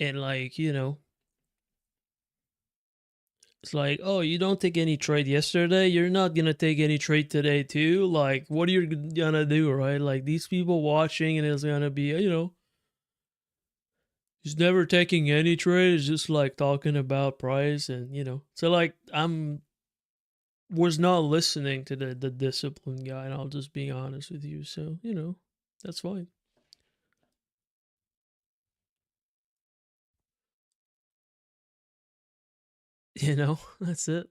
and like, it's like, oh, you don't take any trade yesterday, you're not gonna take any trade today too. Like, what are you gonna do, right? Like these people watching, and it's gonna be, he's never taking any trade. It's just like talking about price, and so like I'm was not listening to the discipline guy, and I'll just be honest with you. So, that's fine. That's it.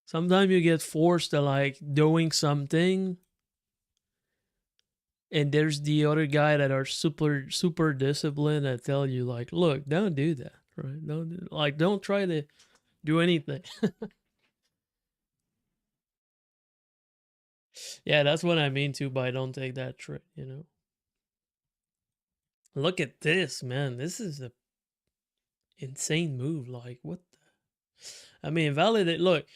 Sometimes you get forced to like doing something And there's the other guy that are super disciplined that tell you like, look, don't do that, right? Don't try to do anything. Yeah, that's what I mean too by don't take that trick, you know. Look at this, man. This is a insane move. Like, what the? I mean, validate. Look,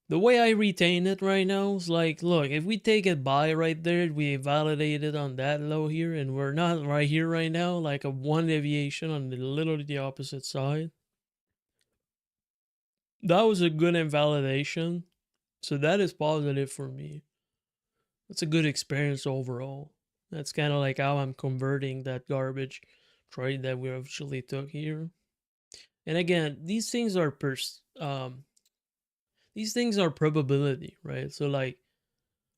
the way I retain it right now is like, look, if we take it by right there, we validate it on that low here, and we're not right here right now, like a one deviation on the literally the opposite side. That was a good invalidation. So that is positive for me. That's a good experience overall. That's kind of like how I'm converting that garbage trade that we actually took here. And again, these things are probability, right? So like,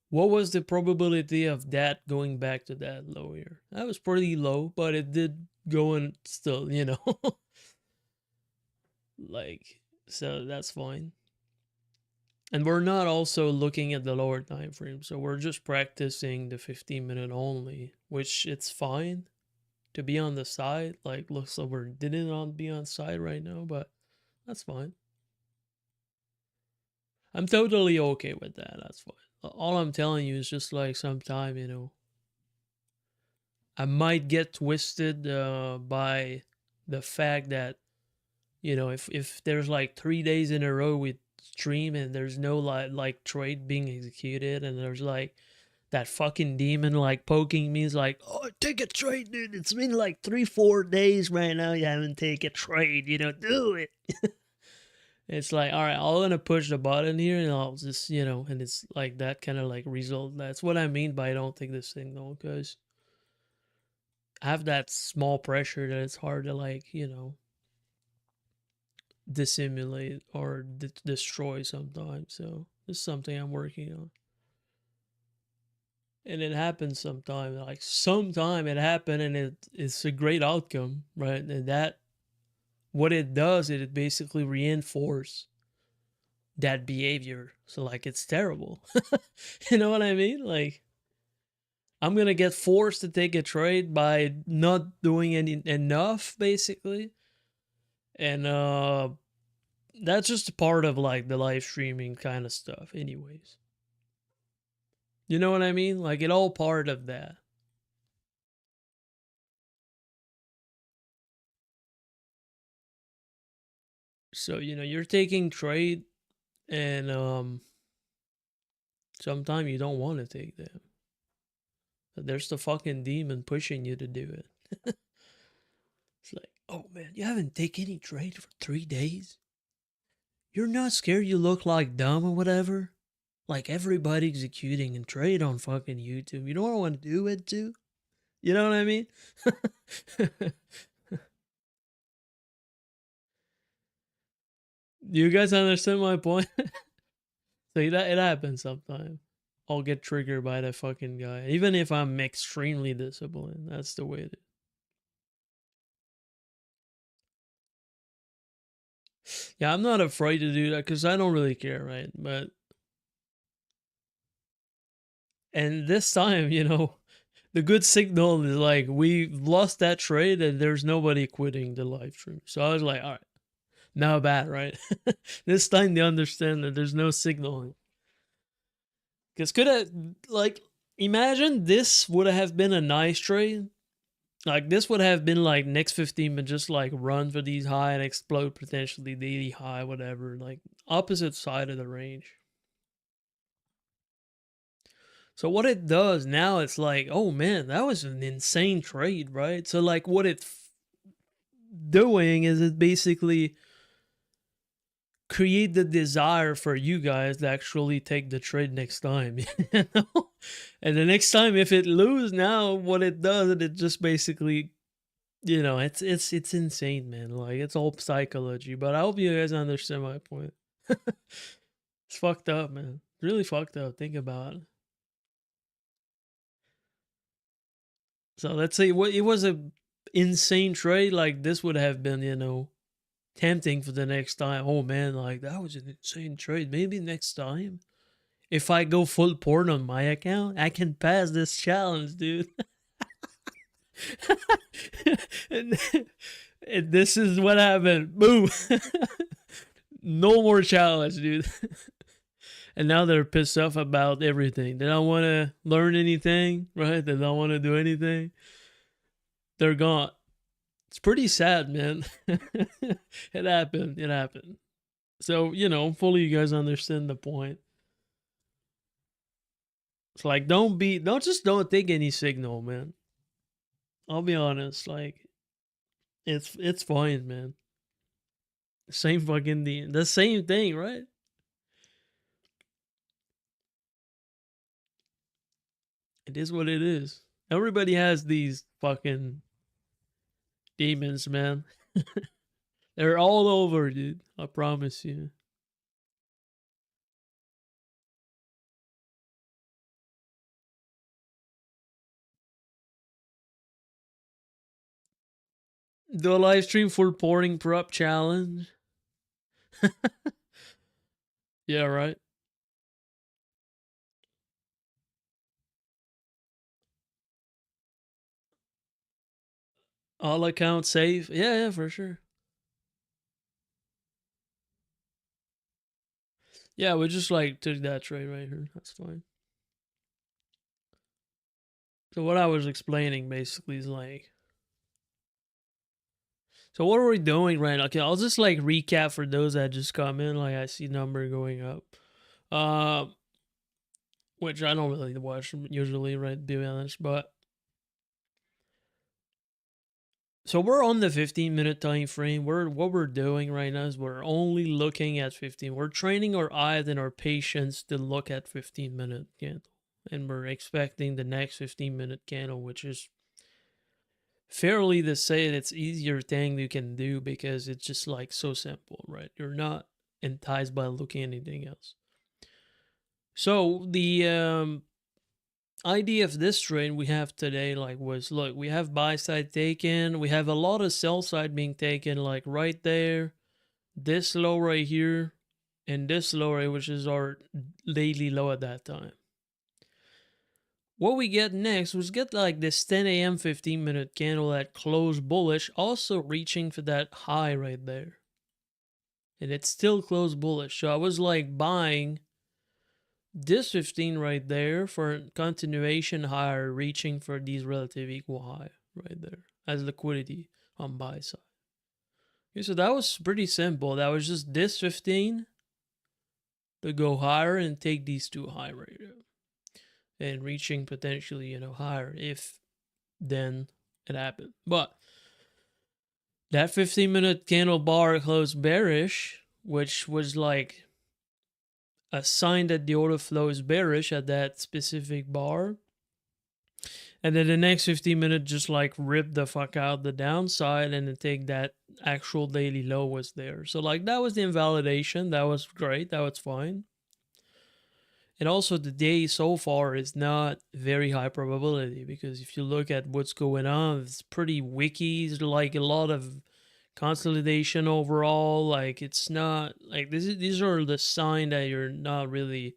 what was the probability of that going back to that low here? That was pretty low, but it did go in still, you know. Like, so that's fine. And we're not also looking at the lower time frame, so we're just practicing the 15-minute only, which it's fine to be on the side. Like, looks like we're didn't on be on side right now, but that's fine. I'm totally okay with that. That's fine. All I'm telling you is just like sometime, you know, I might get twisted by the fact that, you know, if there's like 3 days in a row with stream and there's no like trade being executed, and there's like that fucking demon like poking me, is like, oh, take a trade, dude. It's been like 3-4 days right now. You haven't taken a trade, you know, do it. It's like, all right, I'm gonna push the button here, and I'll just, you know, and it's like that kind of like result. That's what I mean by I don't take this signal, because I have that small pressure that it's hard to like, you know, dissimulate or destroy sometimes. So it's something I'm working on. And it happens sometime, like sometime it happened, and it's a great outcome, right? And that, what it does, it basically reinforce that behavior. So like, it's terrible. You know what I mean? Like, I'm gonna get forced to take a trade by not doing any enough, basically. And that's just a part of like the live streaming kind of stuff, anyways. You know what I mean? Like, it all part of that. So, you know, you're taking trade, and sometimes you don't want to take them. But there's the fucking demon pushing you to do it. It's like, oh man, you haven't taken any trade for 3 days? You're not scared you look like dumb or whatever? Like everybody executing and trade on fucking YouTube. You don't want to do it too? You know what I mean? You guys understand my point? So it happens sometimes. I'll get triggered by that fucking guy. Even if I'm extremely disciplined. That's the way it is. Yeah, I'm not afraid to do that because I don't really care, right? But and this time, you know, the good signal is like, we lost that trade and there's nobody quitting the live stream. So I was like, all right, now bad, right? This time they understand that there's no signaling. Because could have, like, imagine this would have been a nice trade. Like, this would have been like next 15 minutes, just like run for these high and explode potentially daily high, whatever. Like, opposite side of the range. So what it does now, it's like, oh man, that was an insane trade, right? So like, what it's doing is it basically create the desire for you guys to actually take the trade next time. You know? And the next time, if it lose, now what it does, it just basically, you know, it's insane, man. Like, it's all psychology. But I hope you guys understand my point. It's fucked up, man. Really fucked up. Think about it. So let's say it was a insane trade, like this would have been, you know, tempting for the next time. Oh man, like that was an insane trade. Maybe next time If I go full porn on my account, I can pass this challenge, dude. and, and this is what happened. Boom. No more challenge, dude. And now they're pissed off about everything. They don't want to learn anything, right? They don't want to do anything. They're gone. It's pretty sad, man. It happened. It happened. So, hopefully you guys understand the point. It's like don't take any signal, man. I'll be honest, like it's fine, man. Same fucking the same thing, right? It is what it is. Everybody has these fucking demons, man. They're all over, dude. I promise you. The live stream full pouring prop challenge. Yeah, right. All accounts safe. Yeah, yeah, for sure. Yeah, we just like took that trade right here. That's fine. So what I was explaining basically is like, so what are we doing right now? Okay, I'll just like recap for those that just come in. Like I see number going up, uh, which I don't really watch usually, right? To be honest, but so we're on the 15-minute time frame. What we're doing right now is we're only looking at 15. We're training our eyes and our patience to look at 15-minute candle, and we're expecting the next 15-minute candle, which is fairly to say it's easier thing you can do because it's just like so simple, right? You're not enticed by looking at anything else. So the idea of this trade we have today, like, was look, we have buy side taken, we have a lot of sell side being taken, like right there, this low right here, and this low right, which is our daily low at that time. What we get next was get like this 10 a.m. 15-minute candle that closed bullish, also reaching for that high right there. And it's still closed bullish. So I was like buying this 15 right there for continuation higher, reaching for these relative equal high right there as liquidity on buy side. Okay, so that was pretty simple. That was just this 15 to go higher and take these two high right there. And reaching potentially, higher if then it happened. But that 15-minute candle bar closed bearish, which was like a sign that the order flow is bearish at that specific bar. And then the next 15 minutes just like ripped the fuck out the downside and then take that actual daily low was there. So like that was the invalidation. That was great. That was fine. And also the day so far is not very high probability because if you look at what's going on, it's pretty wiki. It's like a lot of consolidation overall. Like it's not like these are the sign that you're not really.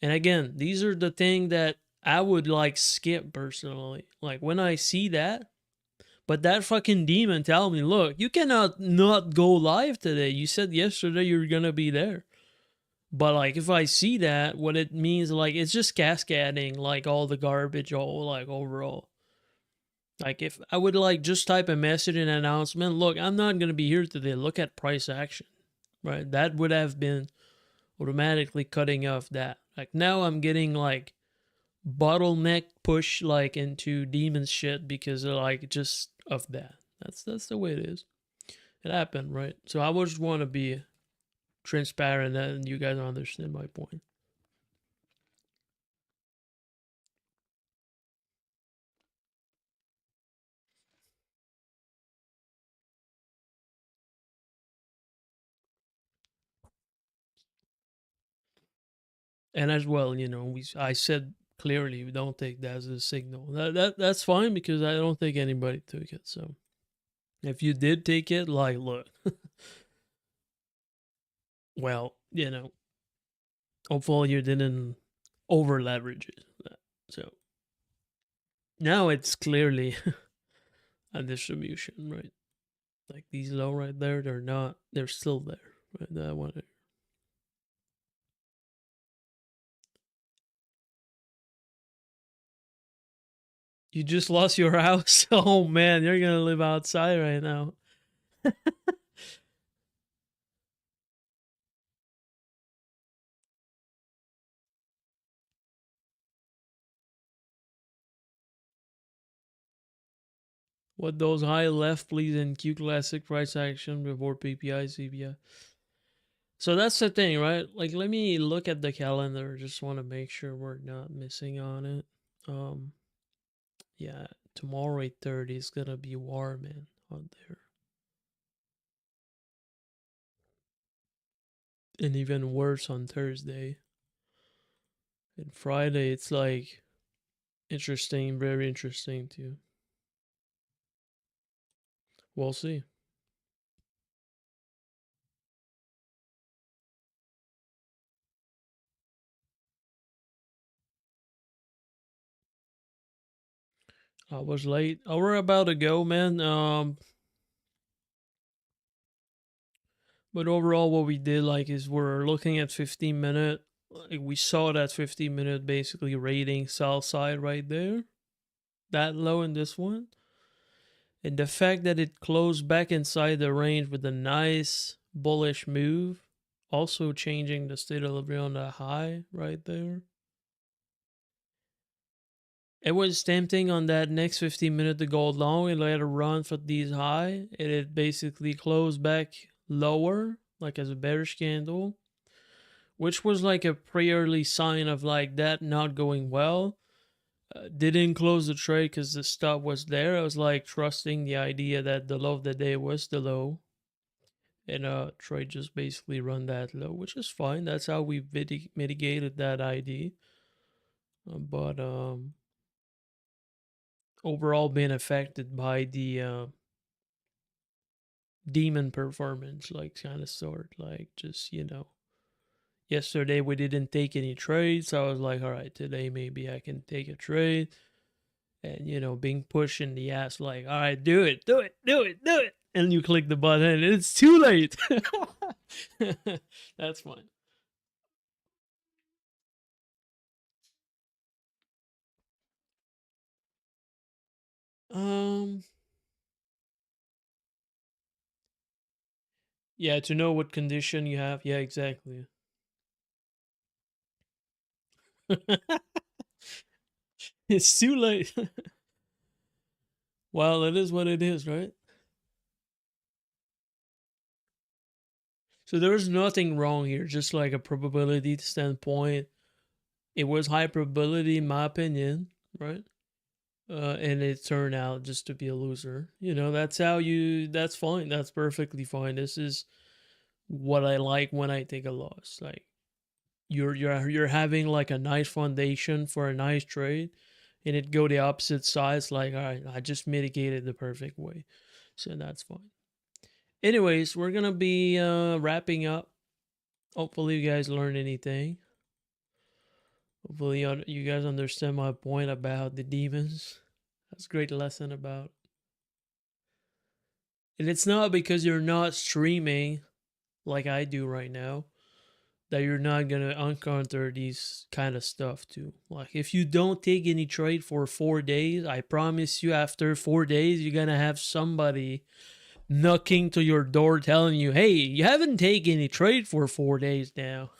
And again, these are the thing that I would like skip personally. Like when I see that, but that fucking demon tell me, look, you cannot not go live today. You said yesterday you're gonna be there. But like if I see that, what it means, like it's just cascading like all the garbage all like overall. Like if I would like just type a message and announcement, look, I'm not gonna be here today. Look at price action. Right? That would have been automatically cutting off that. Like now I'm getting like bottleneck push like into demon shit because of like just of that. That's the way it is. It happened, right? So I just want to be transparent and you guys understand my point. And as well, I said clearly we don't take that as a signal. That's fine because I don't think anybody took it. So if you did take it, like look, well, Hopefully you didn't over leverage it. So now it's clearly a distribution, right? Like these low right there, they're not, they're still there. Right? That one. You just lost your house? Oh man, you're gonna live outside right now. What those high left, please, in Q Classic price action before PPI, CPI. So that's the thing, right? Like, let me look at the calendar. Just want to make sure we're not missing on it. Um, yeah, tomorrow 8:30 is gonna be warm, man, out there, and even worse on Thursday and Friday. It's like interesting, very interesting too. We'll see. I was late. Oh, we're about to go, man. But overall, what we did like is we're looking at 15-minute. Like we saw that 15-minute basically rating sell side right there, that low in this one, and the fact that it closed back inside the range with a nice bullish move, also changing the state of delivery on the high right there. It was tempting on that next 15-minute to go long and let it run for these high, and it basically closed back lower, like as a bearish candle, which was like a pretty early sign of like that not going well. Didn't close the trade because the stop was there. I was like trusting the idea that the low of the day was the low, and trade just basically run that low, which is fine. That's how we mitigated that ID. But overall, being affected by the demon performance, like kind of sort, like just yesterday we didn't take any trades. So I was like, all right, today maybe I can take a trade. And being pushed in the ass, like, all right, do it, do it, do it, do it. And you click the button and it's too late. That's fine. Um yeah, to know what condition you have. Yeah, exactly. It's too late. Well, it is what it is, right? So there's nothing wrong here, just like a probability standpoint. It was high probability in my opinion, right? And it turned out just to be a loser. That's how that's fine. That's perfectly fine. This is what I like when I take a loss. Like you're having like a nice foundation for a nice trade, and it go the opposite sides. Like, all right, I just mitigated the perfect way, so that's fine. Anyways, we're gonna be wrapping up. Hopefully, you guys learned anything. Hopefully, you guys understand my point about the demons. That's a great lesson about. And it's not because you're not streaming like I do right now that you're not gonna encounter these kind of stuff too. Like if you don't take any trade for 4 days, I promise you after 4 days you're gonna have somebody knocking to your door telling you, hey, you haven't taken any trade for 4 days now.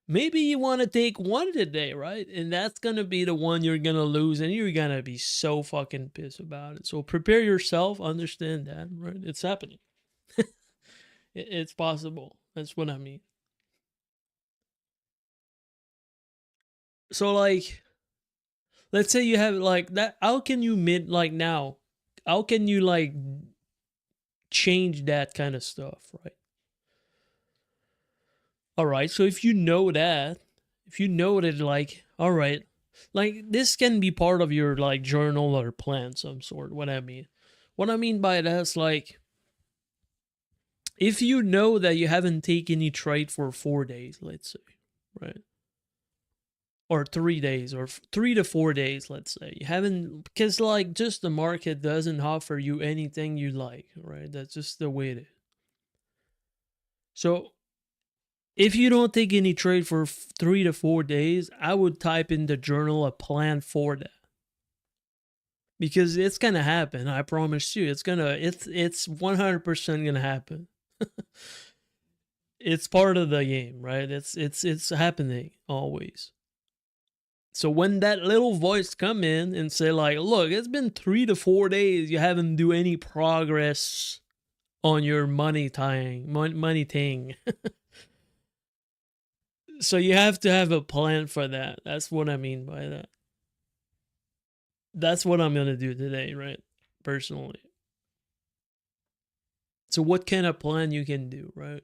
Maybe you want to take one today, right? And that's gonna be the one you're gonna lose, and you're gonna be so fucking pissed about it. So prepare yourself, understand that, right? It's happening. It's possible. That's what I mean. So like, let's say you have like that. How can you like now? How can you like change that kind of stuff, right? All right. So if you know that, like, all right, like this can be part of your like journal or plan, some sort. What I mean by that is like, if you know that you haven't taken any trade for 4 days, let's say, right? Or 3 days, or 3 to 4 days, let's say. You haven't, because like just the market doesn't offer you anything you like, right? That's just the way it is. So if you don't take any trade for 3 to 4 days, I would type in the journal a plan for that, because it's gonna happen. I promise you, it's 100% gonna happen. It's part of the game, right? It's happening always. So when that little voice come in and say like, look, it's been 3 to 4 days, you haven't do any progress on your money thing. So you have to have a plan for that. That's what I mean by that. That's what I'm gonna do today, right? Personally. So what kind of plan you can do, right?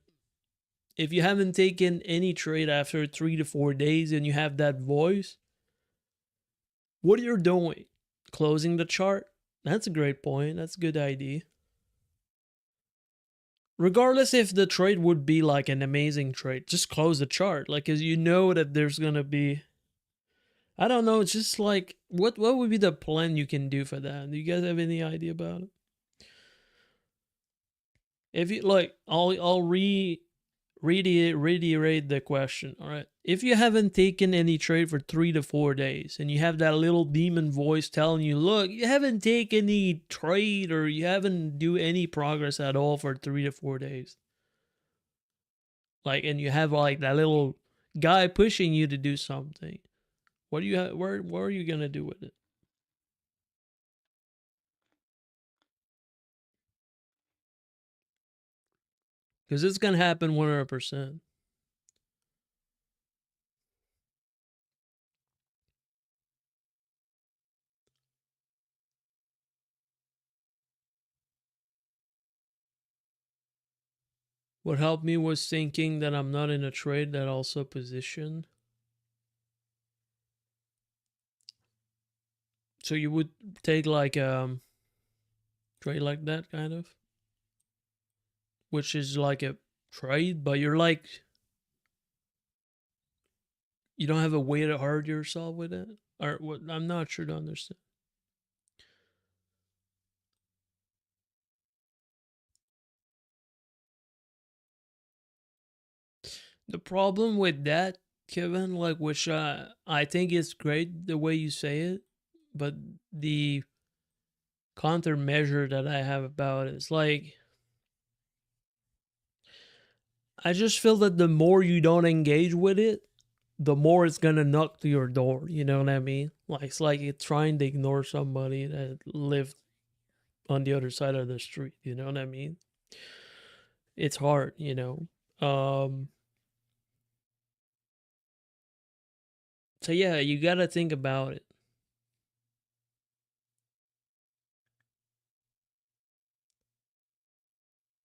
If you haven't taken any trade after 3 to 4 days and you have that voice, what you're doing? Closing the chart? That's a great point. That's a good idea. Regardless if the trade would be like an amazing trade, just close the chart. Like, as you know that there's gonna be, I don't know, it's just like what would be the plan you can do for that? Do you guys have any idea about it? If you like, I'll reiterate the question. All right. If you haven't taken any trade for 3 to 4 days and you have that little demon voice telling you, look, you haven't taken any trade or you haven't do any progress at all for 3 to 4 days. Like, and you have like that little guy pushing you to do something. What do you where are you gonna do with it? Because it's gonna happen 100%. What helped me was thinking that I'm not in a trade that also position. So you would take like trade like that kind of, which is like a trade, but you're like, you don't have a way to hurt yourself with it, or what? I'm not sure to understand. The problem with that, Kevin, like, which I think is great the way you say it, but the countermeasure that I have about it is like, I just feel that the more you don't engage with it, the more it's gonna knock to your door. You know what I mean? Like, it's like it's trying to ignore somebody that lived on the other side of the street. You know what I mean? It's hard, you know. Um, so yeah, you gotta think about it.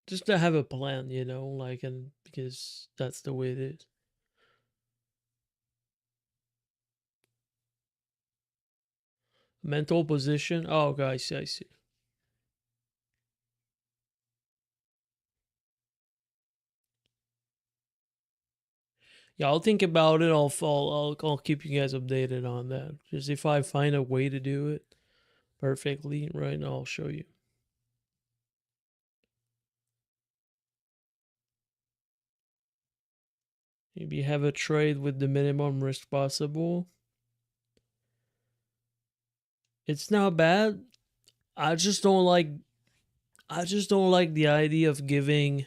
Just to have a plan, you know, like, and because that's the way it is. Mental position. Oh, guys, I see. Yeah, I'll think about it. I'll keep you guys updated on that. Just if I find a way to do it perfectly, right now I'll show you. Maybe have a trade with the minimum risk possible. It's not bad. I just don't like I just don't like the idea of giving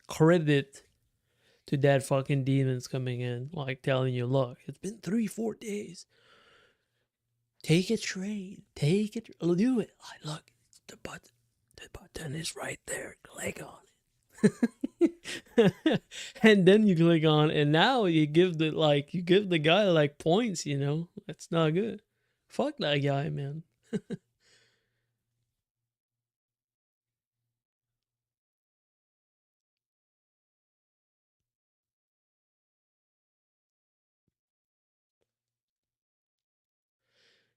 credit to that fucking demons coming in, like telling you, look, it's been 3, 4 days. Take a trade. Take it. Do it. Like, look, the button. The button is right there. Click on it. And then you click on, and now you give the guy like points. You know, that's not good. Fuck that guy, man.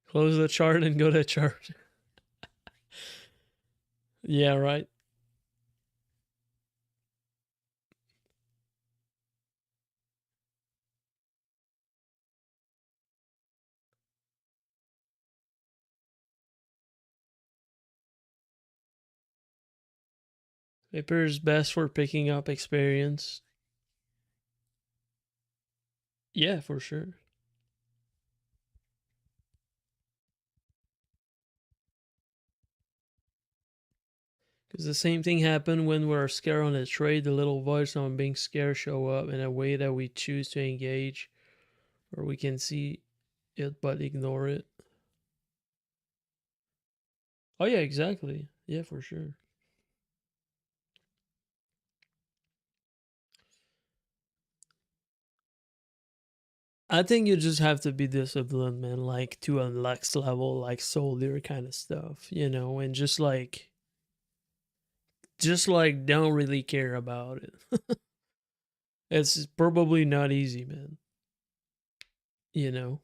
Close the chart and go to chart. Yeah, right. Paper is best for picking up experience. Yeah, for sure. Because the same thing happened when we're scared on a trade. The little voice on being scared show up in a way that we choose to engage, or we can see it but ignore it. Oh yeah, exactly. Yeah, for sure. I think you just have to be disciplined, man, like to a next level, like soldier kind of stuff, you know, and just like don't really care about it. It's probably not easy, man. You know.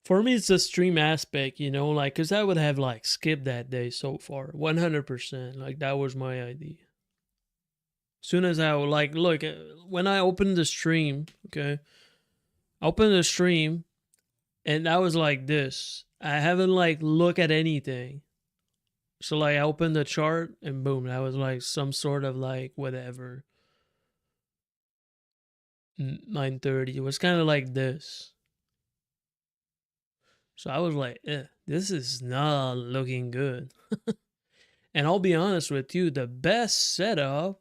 For me it's the stream aspect, you know, like cuz I would have like skipped that day so far. 100%. Like that was my idea. Soon as I would like look when I opened the stream, okay? I opened the stream and I was like this. I haven't like look at anything. So like I opened the chart and boom, that was like some sort of like whatever 9:30. It was kind of like this. So I was like, this is not looking good. And I'll be honest with you, the best setup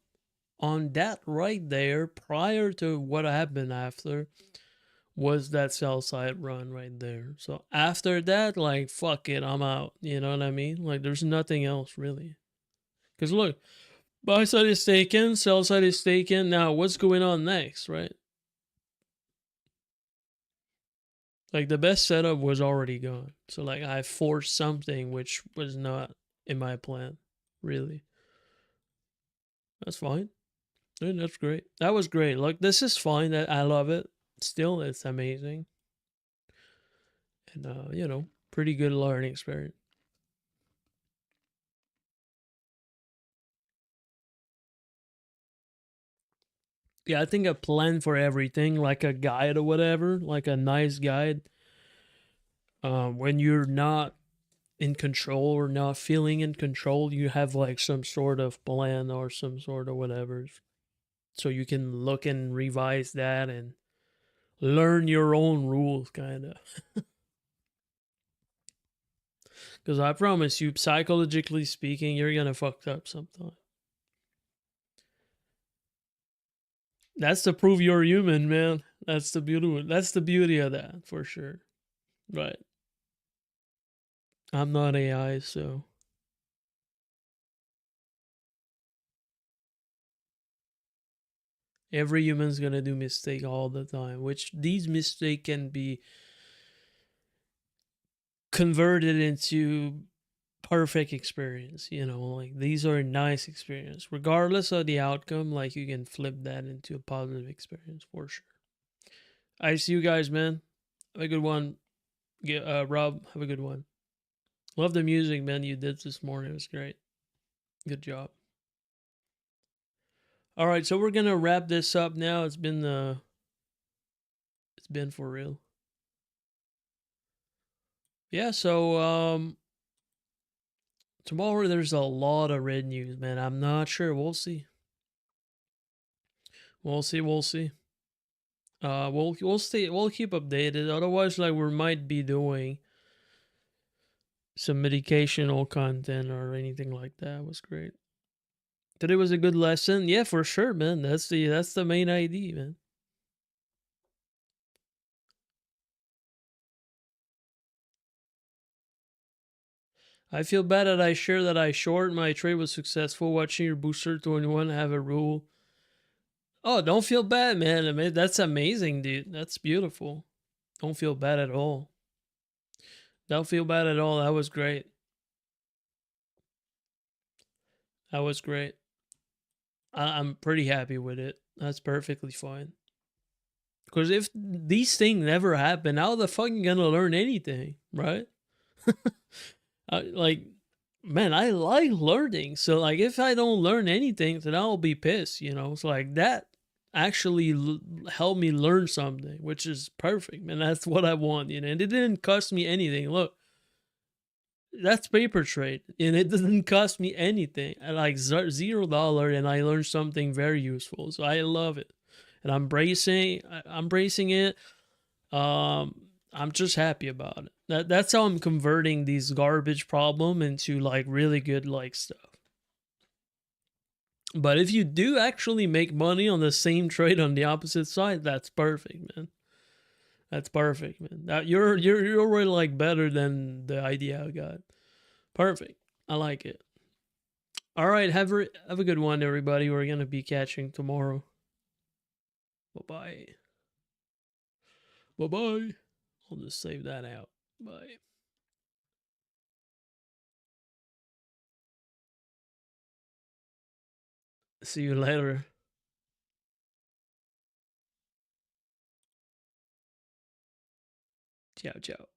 on that right there prior to what happened after was that sell side run right there. So after that, like fuck it, I'm out. You know what I mean? Like there's nothing else really. Cause look, buy side is taken, sell side is taken. Now what's going on next, right? Like the best setup was already gone. So like I forced something which was not in my plan, really. That's fine. Dude, that's great. That was great. Look, this is fine. I love it. Still, it's amazing. And pretty good learning experience. Yeah, I think a plan for everything, like a guide or whatever, like a nice guide. When you're not in control or not feeling in control, you have like some sort of plan or some sort of whatever. So you can look and revise that and learn your own rules, kind of. Because I promise you, psychologically speaking, you're gonna fuck up sometime. That's to prove you're human, man. That's the beauty. That's the beauty of that, for sure. Right. I'm not AI, so every human's gonna do mistake all the time, which these mistakes can be converted into perfect experience. You know, like these are a nice experience, regardless of the outcome. Like you can flip that into a positive experience for sure. I see you guys, man. Have a good one. Rob, have a good one. Love the music, man. You did this morning. It was great. Good job. All right, so we're gonna wrap this up now. It's been for real. Yeah. So tomorrow there's a lot of red news, man. I'm not sure. We'll see. We'll see. We'll see. We'll stay. We'll keep updated. Otherwise, like we might be doing some educational content or anything like that. It was great. Today was a good lesson. Yeah, for sure, man. That's the main idea, man. I feel bad that I share that I short. My trade was successful. Watching your booster 21 have a rule. Oh, don't feel bad, man. I mean, that's amazing, dude. That's beautiful. Don't feel bad at all. Don't feel bad at all. That was great. That was great. I'm pretty happy with it. That's perfectly fine. Because if these things never happen, how the fuck you gonna learn anything, right? Like, man, I like learning. So, like, if I don't learn anything, then I'll be pissed, you know? So, like, that actually helped me learn something, which is perfect, man. That's what I want, you know? And it didn't cost me anything. Look, That's paper trade, and it doesn't cost me anything. I like $0, and I learned something very useful. So I love it, and I'm bracing it. I'm just happy about it. That's how I'm converting these garbage problem into like really good like stuff. But if you do actually make money on the same trade on the opposite side, that's perfect, man. That's perfect, man. That you're already like better than the idea I got. Perfect. I like it. All right, have a good one, everybody. We're gonna be catching tomorrow. Bye bye. Bye bye. I'll just save that out. Bye. See you later. Ciao, ciao.